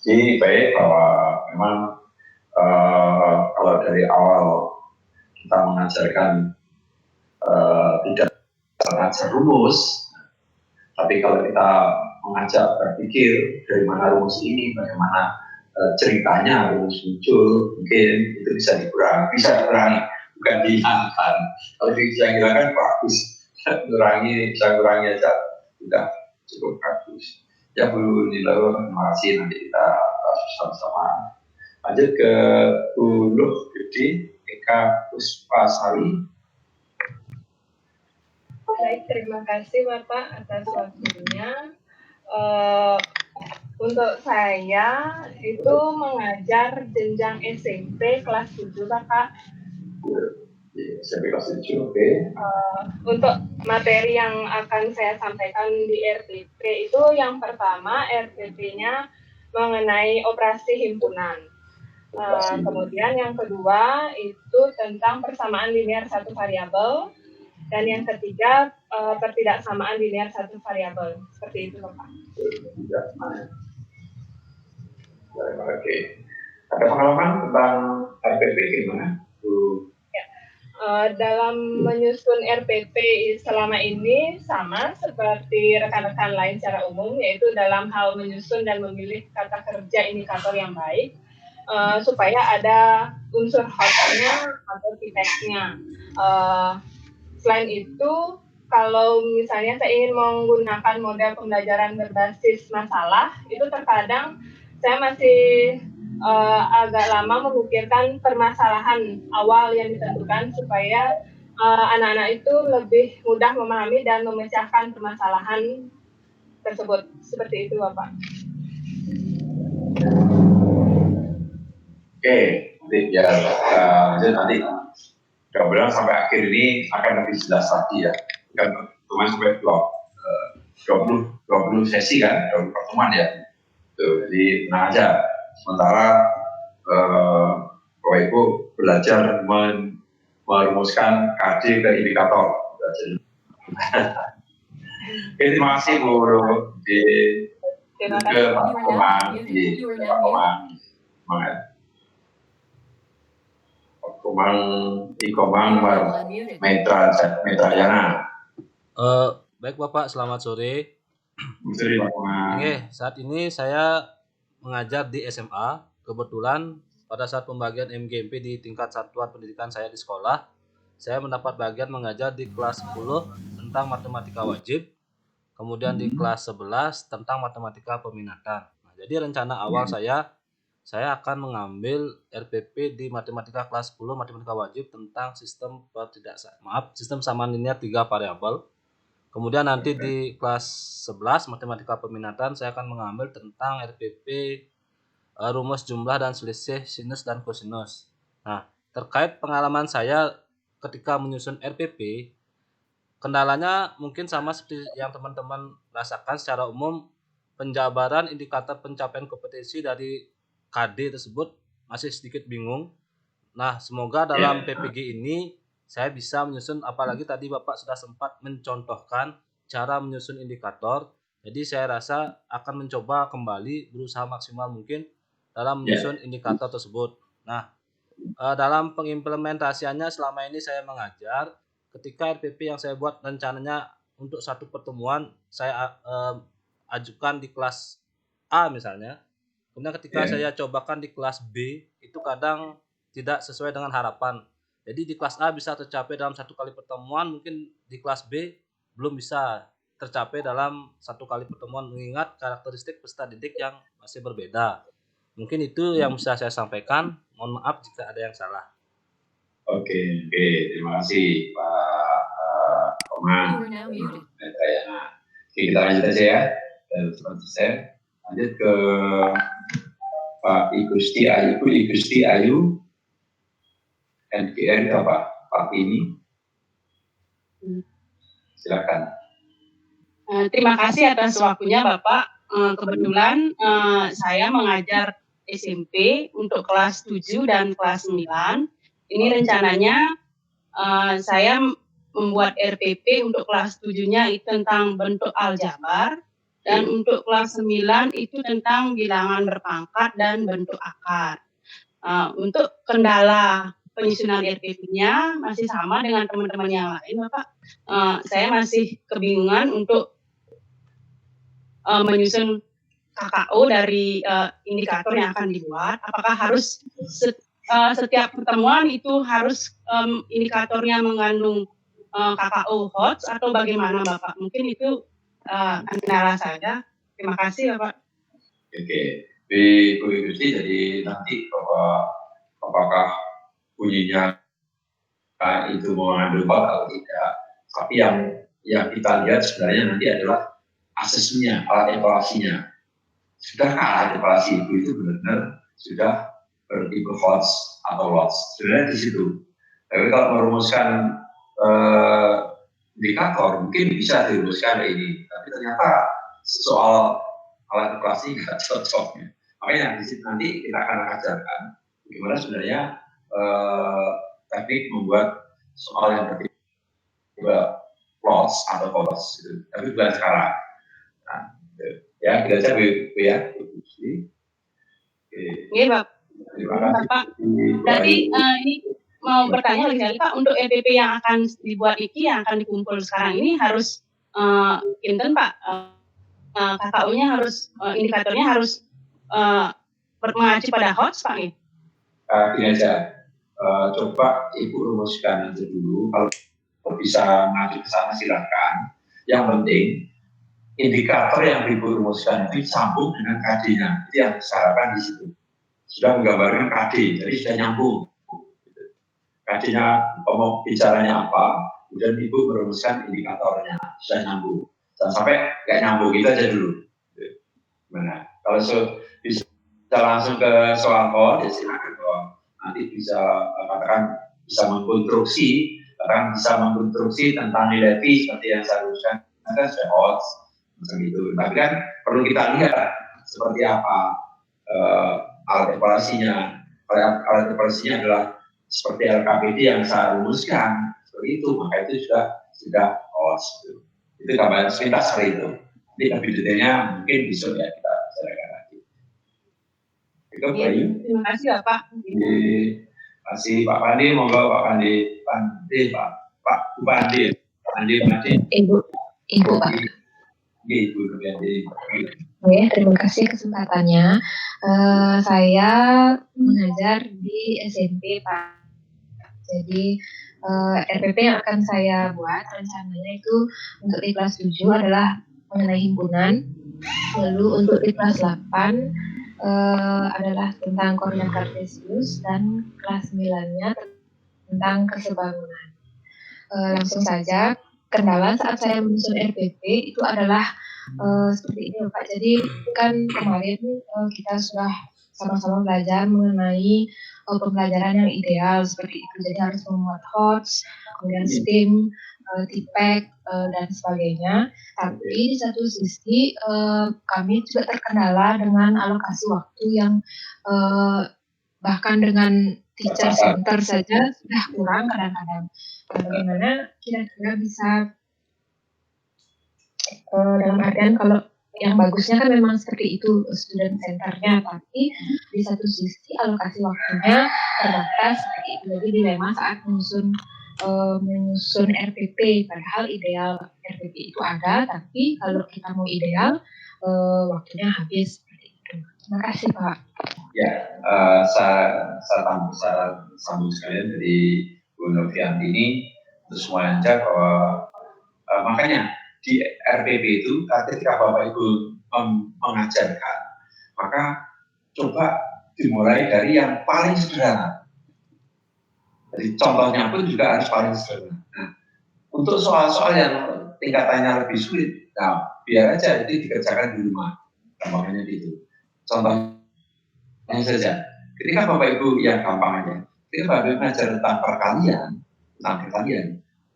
Jadi baik bahwa memang kalau dari awal kita mengajarkan tidak mengajar rumus, tapi kalau kita mengajak berpikir dari mana rumus ini, bagaimana ceritanya rumus muncul, mungkin itu bisa dikurangi, bukan dihilangkan. Kalau bisa dihilangkan bagus, bisa kurangi aja, sudah cukup bagus. Ya Bu Nilo, terima kasih, nanti kita bersama-sama. Lanjut ke Bu Luh Gede, Eka Puspasari. Baik, terima kasih Bapak atas waktunya. Untuk saya itu mengajar jenjang SMP kelas 7 Bapak. SMP kelas 7, oke. Untuk materi yang akan saya sampaikan di RPP itu yang pertama RPP-nya mengenai operasi himpunan. Kemudian yang kedua itu tentang persamaan linear satu variabel. Dan yang ketiga, pertidaksamaan linear satu variabel. Seperti itu, Bapak. Oke. Ada pengalaman tentang RPP gimana, Bu? Ya. Dalam menyusun RPP selama ini sama seperti rekan-rekan lain secara umum, yaitu dalam hal menyusun dan memilih kata kerja indikator yang baik, supaya ada unsur hostnya atau key-text-nya. Selain itu, kalau misalnya saya ingin menggunakan model pembelajaran berbasis masalah, itu terkadang saya masih agak lama memikirkan permasalahan awal yang ditentukan supaya anak-anak itu lebih mudah memahami dan memecahkan permasalahan tersebut. Seperti itu, Bapak. Oke, nanti biar lanjut nanti. Mudah-mudahan sampai akhir ini akan lebih jelas lagi ya. Kan cuma sampai 20 sesi kan, 20 pertemuan ya. Tuh, jadi tenang aja. Sementara Bapak Ibu belajar merumuskan KD ke indikator. Terima kasih Bu di ke Pak Komang, Komang Metra Yana. Baik Bapak, selamat sore. Sore Pak Komang. Oke, saat ini saya mengajar di SMA. Kebetulan pada saat pembagian MGMP di tingkat satuan pendidikan saya di sekolah, saya mendapat bagian mengajar di kelas 10 tentang matematika wajib, kemudian di kelas 11 tentang matematika peminatan. Nah, jadi rencana awal saya akan mengambil RPP di matematika kelas 10 matematika wajib tentang sistem sistem samaan linear 3 variabel. Kemudian nanti di kelas 11 matematika peminatan saya akan mengambil tentang RPP rumus jumlah dan selisih sinus dan kosinus. Nah, terkait pengalaman saya ketika menyusun RPP, kendalanya mungkin sama seperti yang teman-teman rasakan secara umum, penjabaran indikator pencapaian kompetensi dari KD tersebut masih sedikit bingung. Nah, semoga dalam PPG ini saya bisa menyusun, apalagi tadi Bapak sudah sempat mencontohkan cara menyusun indikator. Jadi saya rasa akan mencoba kembali berusaha maksimal mungkin dalam menyusun indikator tersebut. Nah, dalam pengimplementasiannya selama ini saya mengajar, ketika RPP yang saya buat rencananya untuk satu pertemuan saya ajukan di kelas A misalnya. Kemudian ketika saya cobakan di kelas B, itu kadang tidak sesuai dengan harapan. Jadi di kelas A bisa tercapai dalam satu kali pertemuan, mungkin di kelas B belum bisa tercapai dalam satu kali pertemuan mengingat karakteristik peserta didik yang masih berbeda. Mungkin itu yang bisa saya sampaikan. Mohon maaf jika ada yang salah. Oke, terima kasih Pak Komang. Oke, kita lanjut aja ya. Saya lanjut ke Pak Igusti Ayu. NGR itu apa? Pak ini. Silakan. Terima kasih atas waktunya Bapak. Kebetulan saya mengajar SMP untuk kelas 7 dan kelas 9. Ini rencananya saya membuat RPP untuk kelas 7-nya itu tentang bentuk aljabar, dan untuk kelas 9 itu tentang bilangan berpangkat dan bentuk akar. Untuk kendala penyusunan RPP-nya masih sama dengan teman-teman yang lain, Bapak. Saya masih kebingungan untuk menyusun KKO dari indikator yang akan dibuat. Apakah harus setiap pertemuan itu harus indikatornya mengandung KKO HOTS atau bagaimana Bapak? Mungkin itu kendala saya. Terima kasih Bapak. Oke, Bu Gusti, jadi nanti apakah bunyinya itu mengandung atau tidak? Tapi yang kita lihat sebenarnya nanti adalah asesmennya, alat evaluasinya. Sudahkah alat evaluasi itu benar-benar sudah bertipe HOTS atau LOTS? Sebenarnya di situ. Tapi kalau merumuskan indikator mungkin bisa dirumuskan ini, tapi ternyata soal alat evaluasi nggak cocok. Makanya di situ nanti kita akan ajarkan bagaimana sebenarnya teknik membuat soal yang bertipe LOTS atau HOTS, gitu. Tapi bukan sekarang. Nah, ya kita aja Bu ya. Iya Bapak. Jadi ini mau bertanya lagi Pak, untuk RPP yang akan dibuat yang akan dikumpul sekarang ini harus Pak, KKU-nya harus indikatornya harus mengacu pada HOTS Pak. Gini aja, coba Ibu rumuskan aja dulu. Kalau bisa maju ke sana silakan. Yang penting indikator yang Ibu rumuskan itu sambung dengan KD-nya. Itu yang saya harapkan di situ. Sudah menggambarkan KD, jadi sudah nyambung. KD-nya ngomong bicaranya apa, kemudian Ibu merumuskan indikatornya, sudah nyambung. Jangan sampai nggak nyambung, gitu aja dulu. Gimana? Kalau bisa langsung ke soal ya silakan. Nanti bisa katakan bisa mengkonstruksi tentang nilai P seperti yang saya rumuskan, kan sudah HOTS macam itu. Tapi kan perlu kita lihat seperti apa alat evaluasinya. Alat evaluasinya adalah seperti LKPD yang saya rumuskan seperti itu, maka itu sudah gitu. Itu gambaran sepintas seperti itu. Jadi lebih detailnya mungkin besok ya kita bicarakan lagi. Itu Bayu. Terima kasih ya Pak. Terima kasih Pak Pandi, monggo Pak Pandi, Pak Bupandi, Ibu Pak. Ibu Bupandi. Oke, terima kasih kesempatannya. Saya mengajar di SMP Pak. Jadi RPP yang akan saya buat rencananya itu untuk di kelas 7 adalah mengenai himpunan. Lalu untuk di kelas 8 adalah tentang koordinat kartesius dan kelas 9-nya tentang kesebangunan. Langsung saja, kendala saat saya menyusun RPP itu adalah seperti ini Pak. Jadi kan kemarin kita sudah sama-sama belajar mengenai pembelajaran yang ideal seperti itu. Jadi harus membuat HOTS, kemudian STEAM, TPEC, dan sebagainya. Tapi di satu sisi kami juga terkendala dengan alokasi waktu yang bahkan dengan teacher center saja sudah kurang kadang-kadang. Bagaimana kira-kira bisa dalam artian kalau yang bagusnya kan memang seperti itu student centernya, tapi di satu sisi alokasi waktunya terbatas seperti itu. Jadi dilema saat menyusun RPP, padahal ideal RPP itu ada, tapi kalau kita mau ideal waktunya habis seperti itu. Terima kasih Pak. Ya, saya sambung sekalian dari Bu Novianti ini untuk semuanya bahwa makanya di RPP itu ketika Bapak Ibu mengajarkan, maka coba dimulai dari yang paling sederhana. Jadi contohnya pun juga harus paling sederhana. Nah, untuk soal-soal yang tingkatannya lebih sulit, nah biar aja itu dikerjakan di rumah. Gampangnya gitu. Contohnya saja, ketika Bapak Ibu yang gampang aja, ketika Bapak Ibu mengajar tentang perkalian,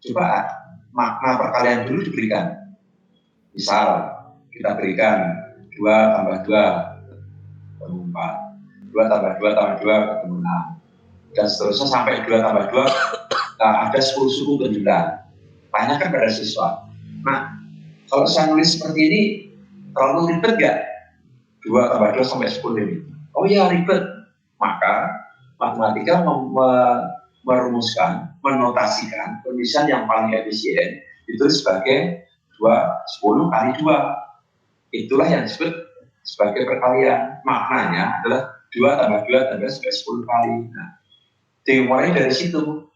coba makna perkalian dulu diberikan. Misal kita berikan 2 tambah 2 ketemu 4, 2 tambah 2 tambah 2 ketemu 6, dan seterusnya sampai 2 tambah 2 ada 10 suku ke 9. Tanyakan pada siswa. Nah, kalau saya nulis seperti ini terlalu ribet nggak? 2 tambah 2 sampai 10 ini. Oh iya ribet. Maka matematika merumuskan, menotasikan penulisan yang paling efisien itu sebagai 10 kali 2. Itulah yang disebut sebagai perkalian. Maknanya adalah 2 tambah 2 tambah 10 kali. Nah, dimulai dari situ.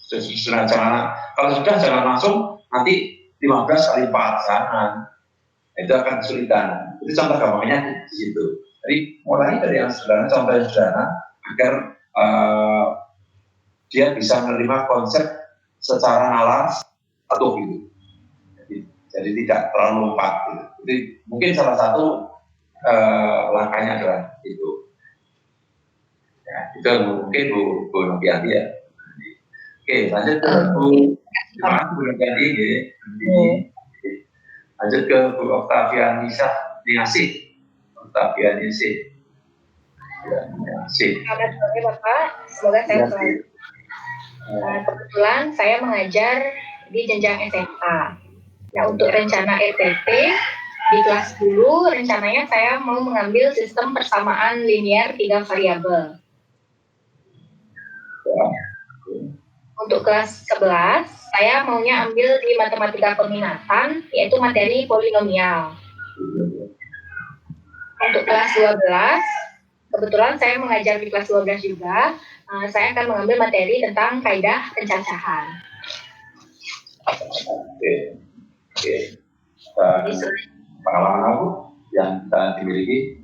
Kalau sudah jangan langsung nanti 15 kali 4 jangan. Itu akan kesulitan. Itu contoh gampangnya di situ. Jadi mulai dari yang sederhana, contoh yang sederhana agar dia bisa menerima konsep secara nalar atau gitu. Jadi tidak terlalu lompat gitu. Jadi mungkin salah satu langkahnya adalah itu. Ya, itu mungkin Bu Novianti ya. Oke, lanjut ke Bu Novianti ya. Lanjut ke Bu Oktavianisa Niasih. Selamat sore Bapak, semoga sehat selalu. Kebetulan saya mengajar di jenjang SMA. Nah, untuk rencana RPP di kelas 10, rencananya saya mau mengambil sistem persamaan linear 3 variabel. Untuk kelas 11, saya maunya ambil di matematika peminatan, yaitu materi polinomial. Untuk kelas 12, kebetulan saya mengajar di kelas 12 juga, saya akan mengambil materi tentang kaidah pencacahan. Oke. Pengalaman apa yang dimiliki?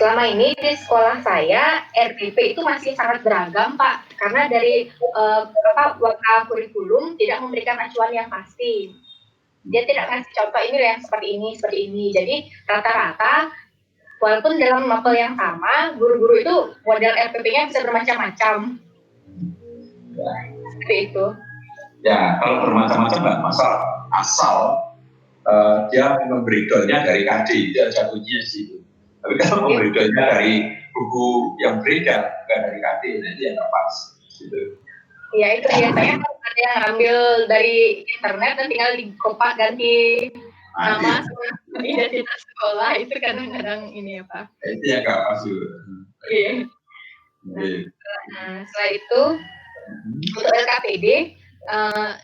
Selama ini di sekolah saya RPP itu masih sangat beragam Pak, karena dari wakil kurikulum tidak memberikan acuan yang pasti. Dia tidak kasih contoh ini yang seperti ini. Jadi rata-rata walaupun dalam mapel yang sama, guru-guru itu model RPP-nya bisa bermacam-macam. Seperti itu. Ya, kalau bermacam-macam nggak masalah. Asal dia memberi dari KD, dia ada kuncinya di situ. Tapi kalau pemberitaannya dari buku yang beredar, bukan dari KD, nanti yang nggak pas. Gitu. Ya itu biasanya ada yang ambil dari internet dan tinggal dikopak ganti nama sama identitas sekolah, itu kadang-kadang ini ya Pak. Itu yang nggak pas juga. Iya. Nah, setelah itu untuk LKPD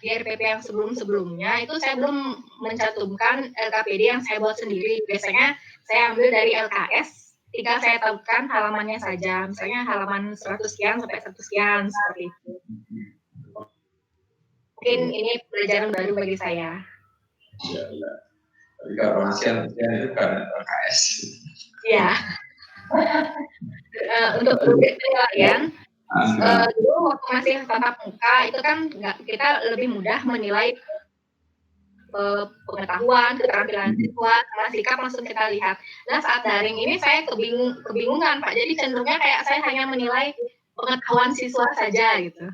di RPP yang sebelum-sebelumnya itu saya belum mencantumkan LKPD yang saya buat sendiri. Biasanya saya ambil dari LKS, tinggal saya tahukan halamannya saja. Misalnya halaman 100 sekian sampai 100 sekian seperti itu. Mungkin ini pelajaran baru bagi saya. Iya. Tapi kalau nasihat itu kan LKS. Iya. Untuk penilaian, dulu waktu masih tatap muka itu kan kita lebih mudah menilai pengetahuan, keterampilan siswa, sama sikap langsung kita lihat. Nah saat daring ini saya kebingungan Pak, jadi cenderungnya kayak saya hanya menilai pengetahuan siswa saja gitu.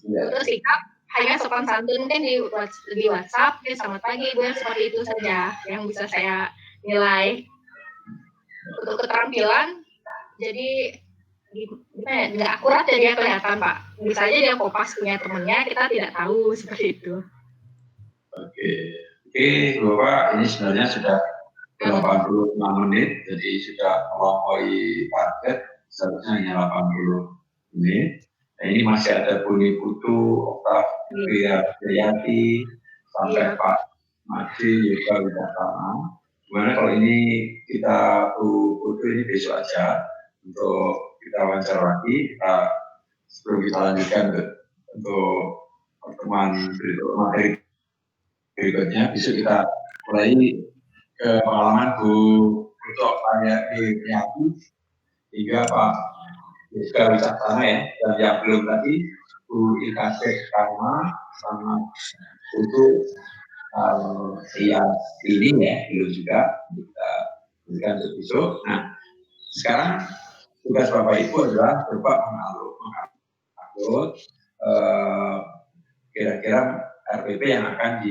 Terus sikap hanya sopan santun mungkin di WhatsApp, selamat pagi Bu, seperti itu saja yang bisa saya nilai. Untuk keterampilan, jadi gimana ya, nggak akurat ya dia kelihatan Pak. Bisa aja dia kopas punya temennya, kita tidak tahu seperti itu. Oke, Bapak, ini sebenarnya sudah 86 menit, jadi sudah melampaui target, seharusnya hanya 80 menit. Nah, ini masih ada Buni Putu, Oktaf, Priyati, sampai Pak Madi, Yoga Widatama. Gimana kalau ini kita Putu ini besok aja untuk kita wawancara lagi, sebelum kita lanjutkan untuk pertemuan materi berikutnya. Besok kita mulai ke pengalaman Bu Priyati hingga Pak Yoga Wicaksana ya, dan yang belum tadi Bu Ilkasek Karma sama untuk ini ya belum juga kita berikan untuk besok. Nah sekarang tugas Bapak Ibu adalah Bapak mengupload kira-kira RPP yang akan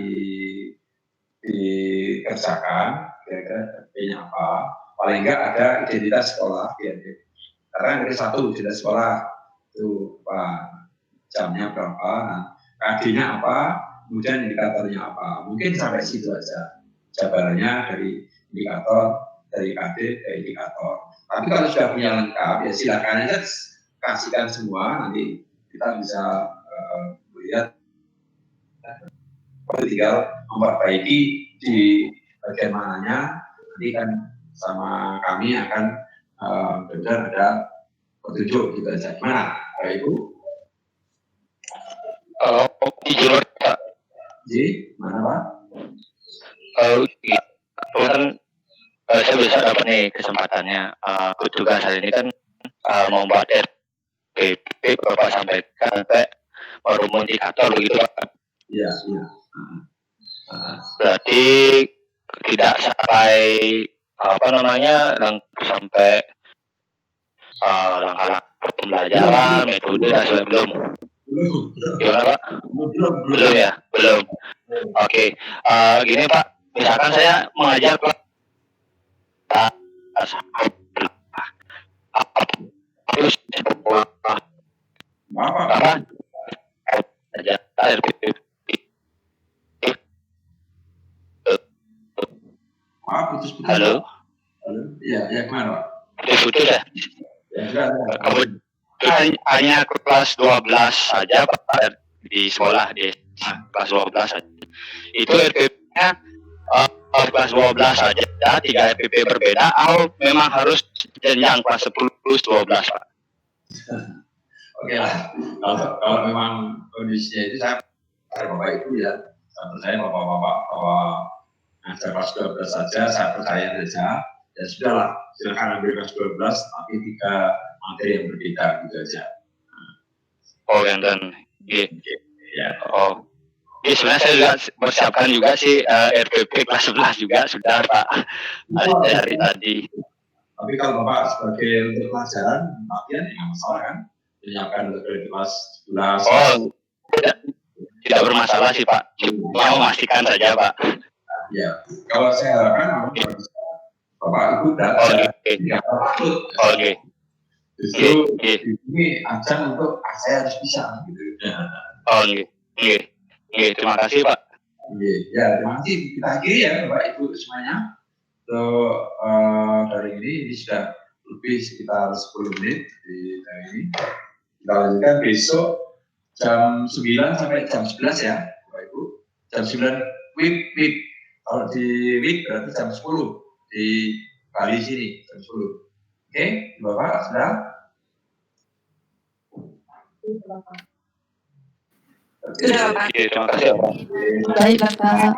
dikerjakan, kira-kira RPP-nya apa. Paling enggak ada identitas sekolah, ya. Karena ada satu identitas sekolah itu jamnya berapa, nah KD-nya apa, kemudian indikatornya apa. Mungkin sampai situ aja jabarannya dari indikator, dari KD ke indikator. Tapi kalau sudah punya lengkap, ya silakan aja kasihkan semua, nanti kita bisa melihat, tinggal memperbaiki di bagian mananya, nanti kan sama kami akan benar ada petunjuk gitu aja. Gimana, Pak Ibu? Jujur Pak. Ji, mana Pak? Kan saya bisa dapat nih kesempatannya. Tugas hari ini kan membuat RPP Bapak sampaikan sampai merumus indikator begitu Pak. Iya. Berarti tidak sampai sampai langkah pembelajaran, metode dan sebagainya belum. Gimana Pak? Belum ya, belum. Oke, gini Pak, misalkan saya mengajar kelas terus apa? RPP. Putus-putus. Halo. Ya kemana Pak? Putus ya. Kemudian hanya kelas 12 saja Pak di sekolah di kelas 12 saja. Itu RPP-nya kelas 12 saja, 3 RPP berbeda atau memang harus jenjang kelas 10 plus 12 Pak? Oke lah, kalau memang kondisinya itu saya Bapak Ibu ya, saya Bapak ngajar kelas 12 saja, saya percaya saja, ya sudahlah, silakan ambil kelas 12, tapi 3 materi yang berbeda gitu aja. Oh, dan ya. Oh, ya sebenarnya saya juga persiapkan juga sih RPP kelas 11 juga sudah Pak dari tadi. Tapi kalau Bapak sebagai untuk pelajaran, latihan ya masalah kan, menyiapkan untuk kelas 11. Oh, tidak bermasalah sih Pak, cuma memastikan saja Pak. Ya, kalau saya harapkan Bapak Ibu tidak takut. Justru ini ajang untuk saya harus bisa gitu. Terima kasih Pak. Ya, terima kasih. Kita akhiri ya Bapak Ibu semuanya. Untuk hari ini sudah lebih sekitar 10 menit di hari ini. Kita lanjutkan besok jam 9 sampai jam 11 ya Bapak Ibu. Jam 9 week. Kalau di week berarti jam 10 di Bali sini jam 10. Oke, Bapak sudah? Sudah Bapak. Terima kasih Pak. Baik Bapak.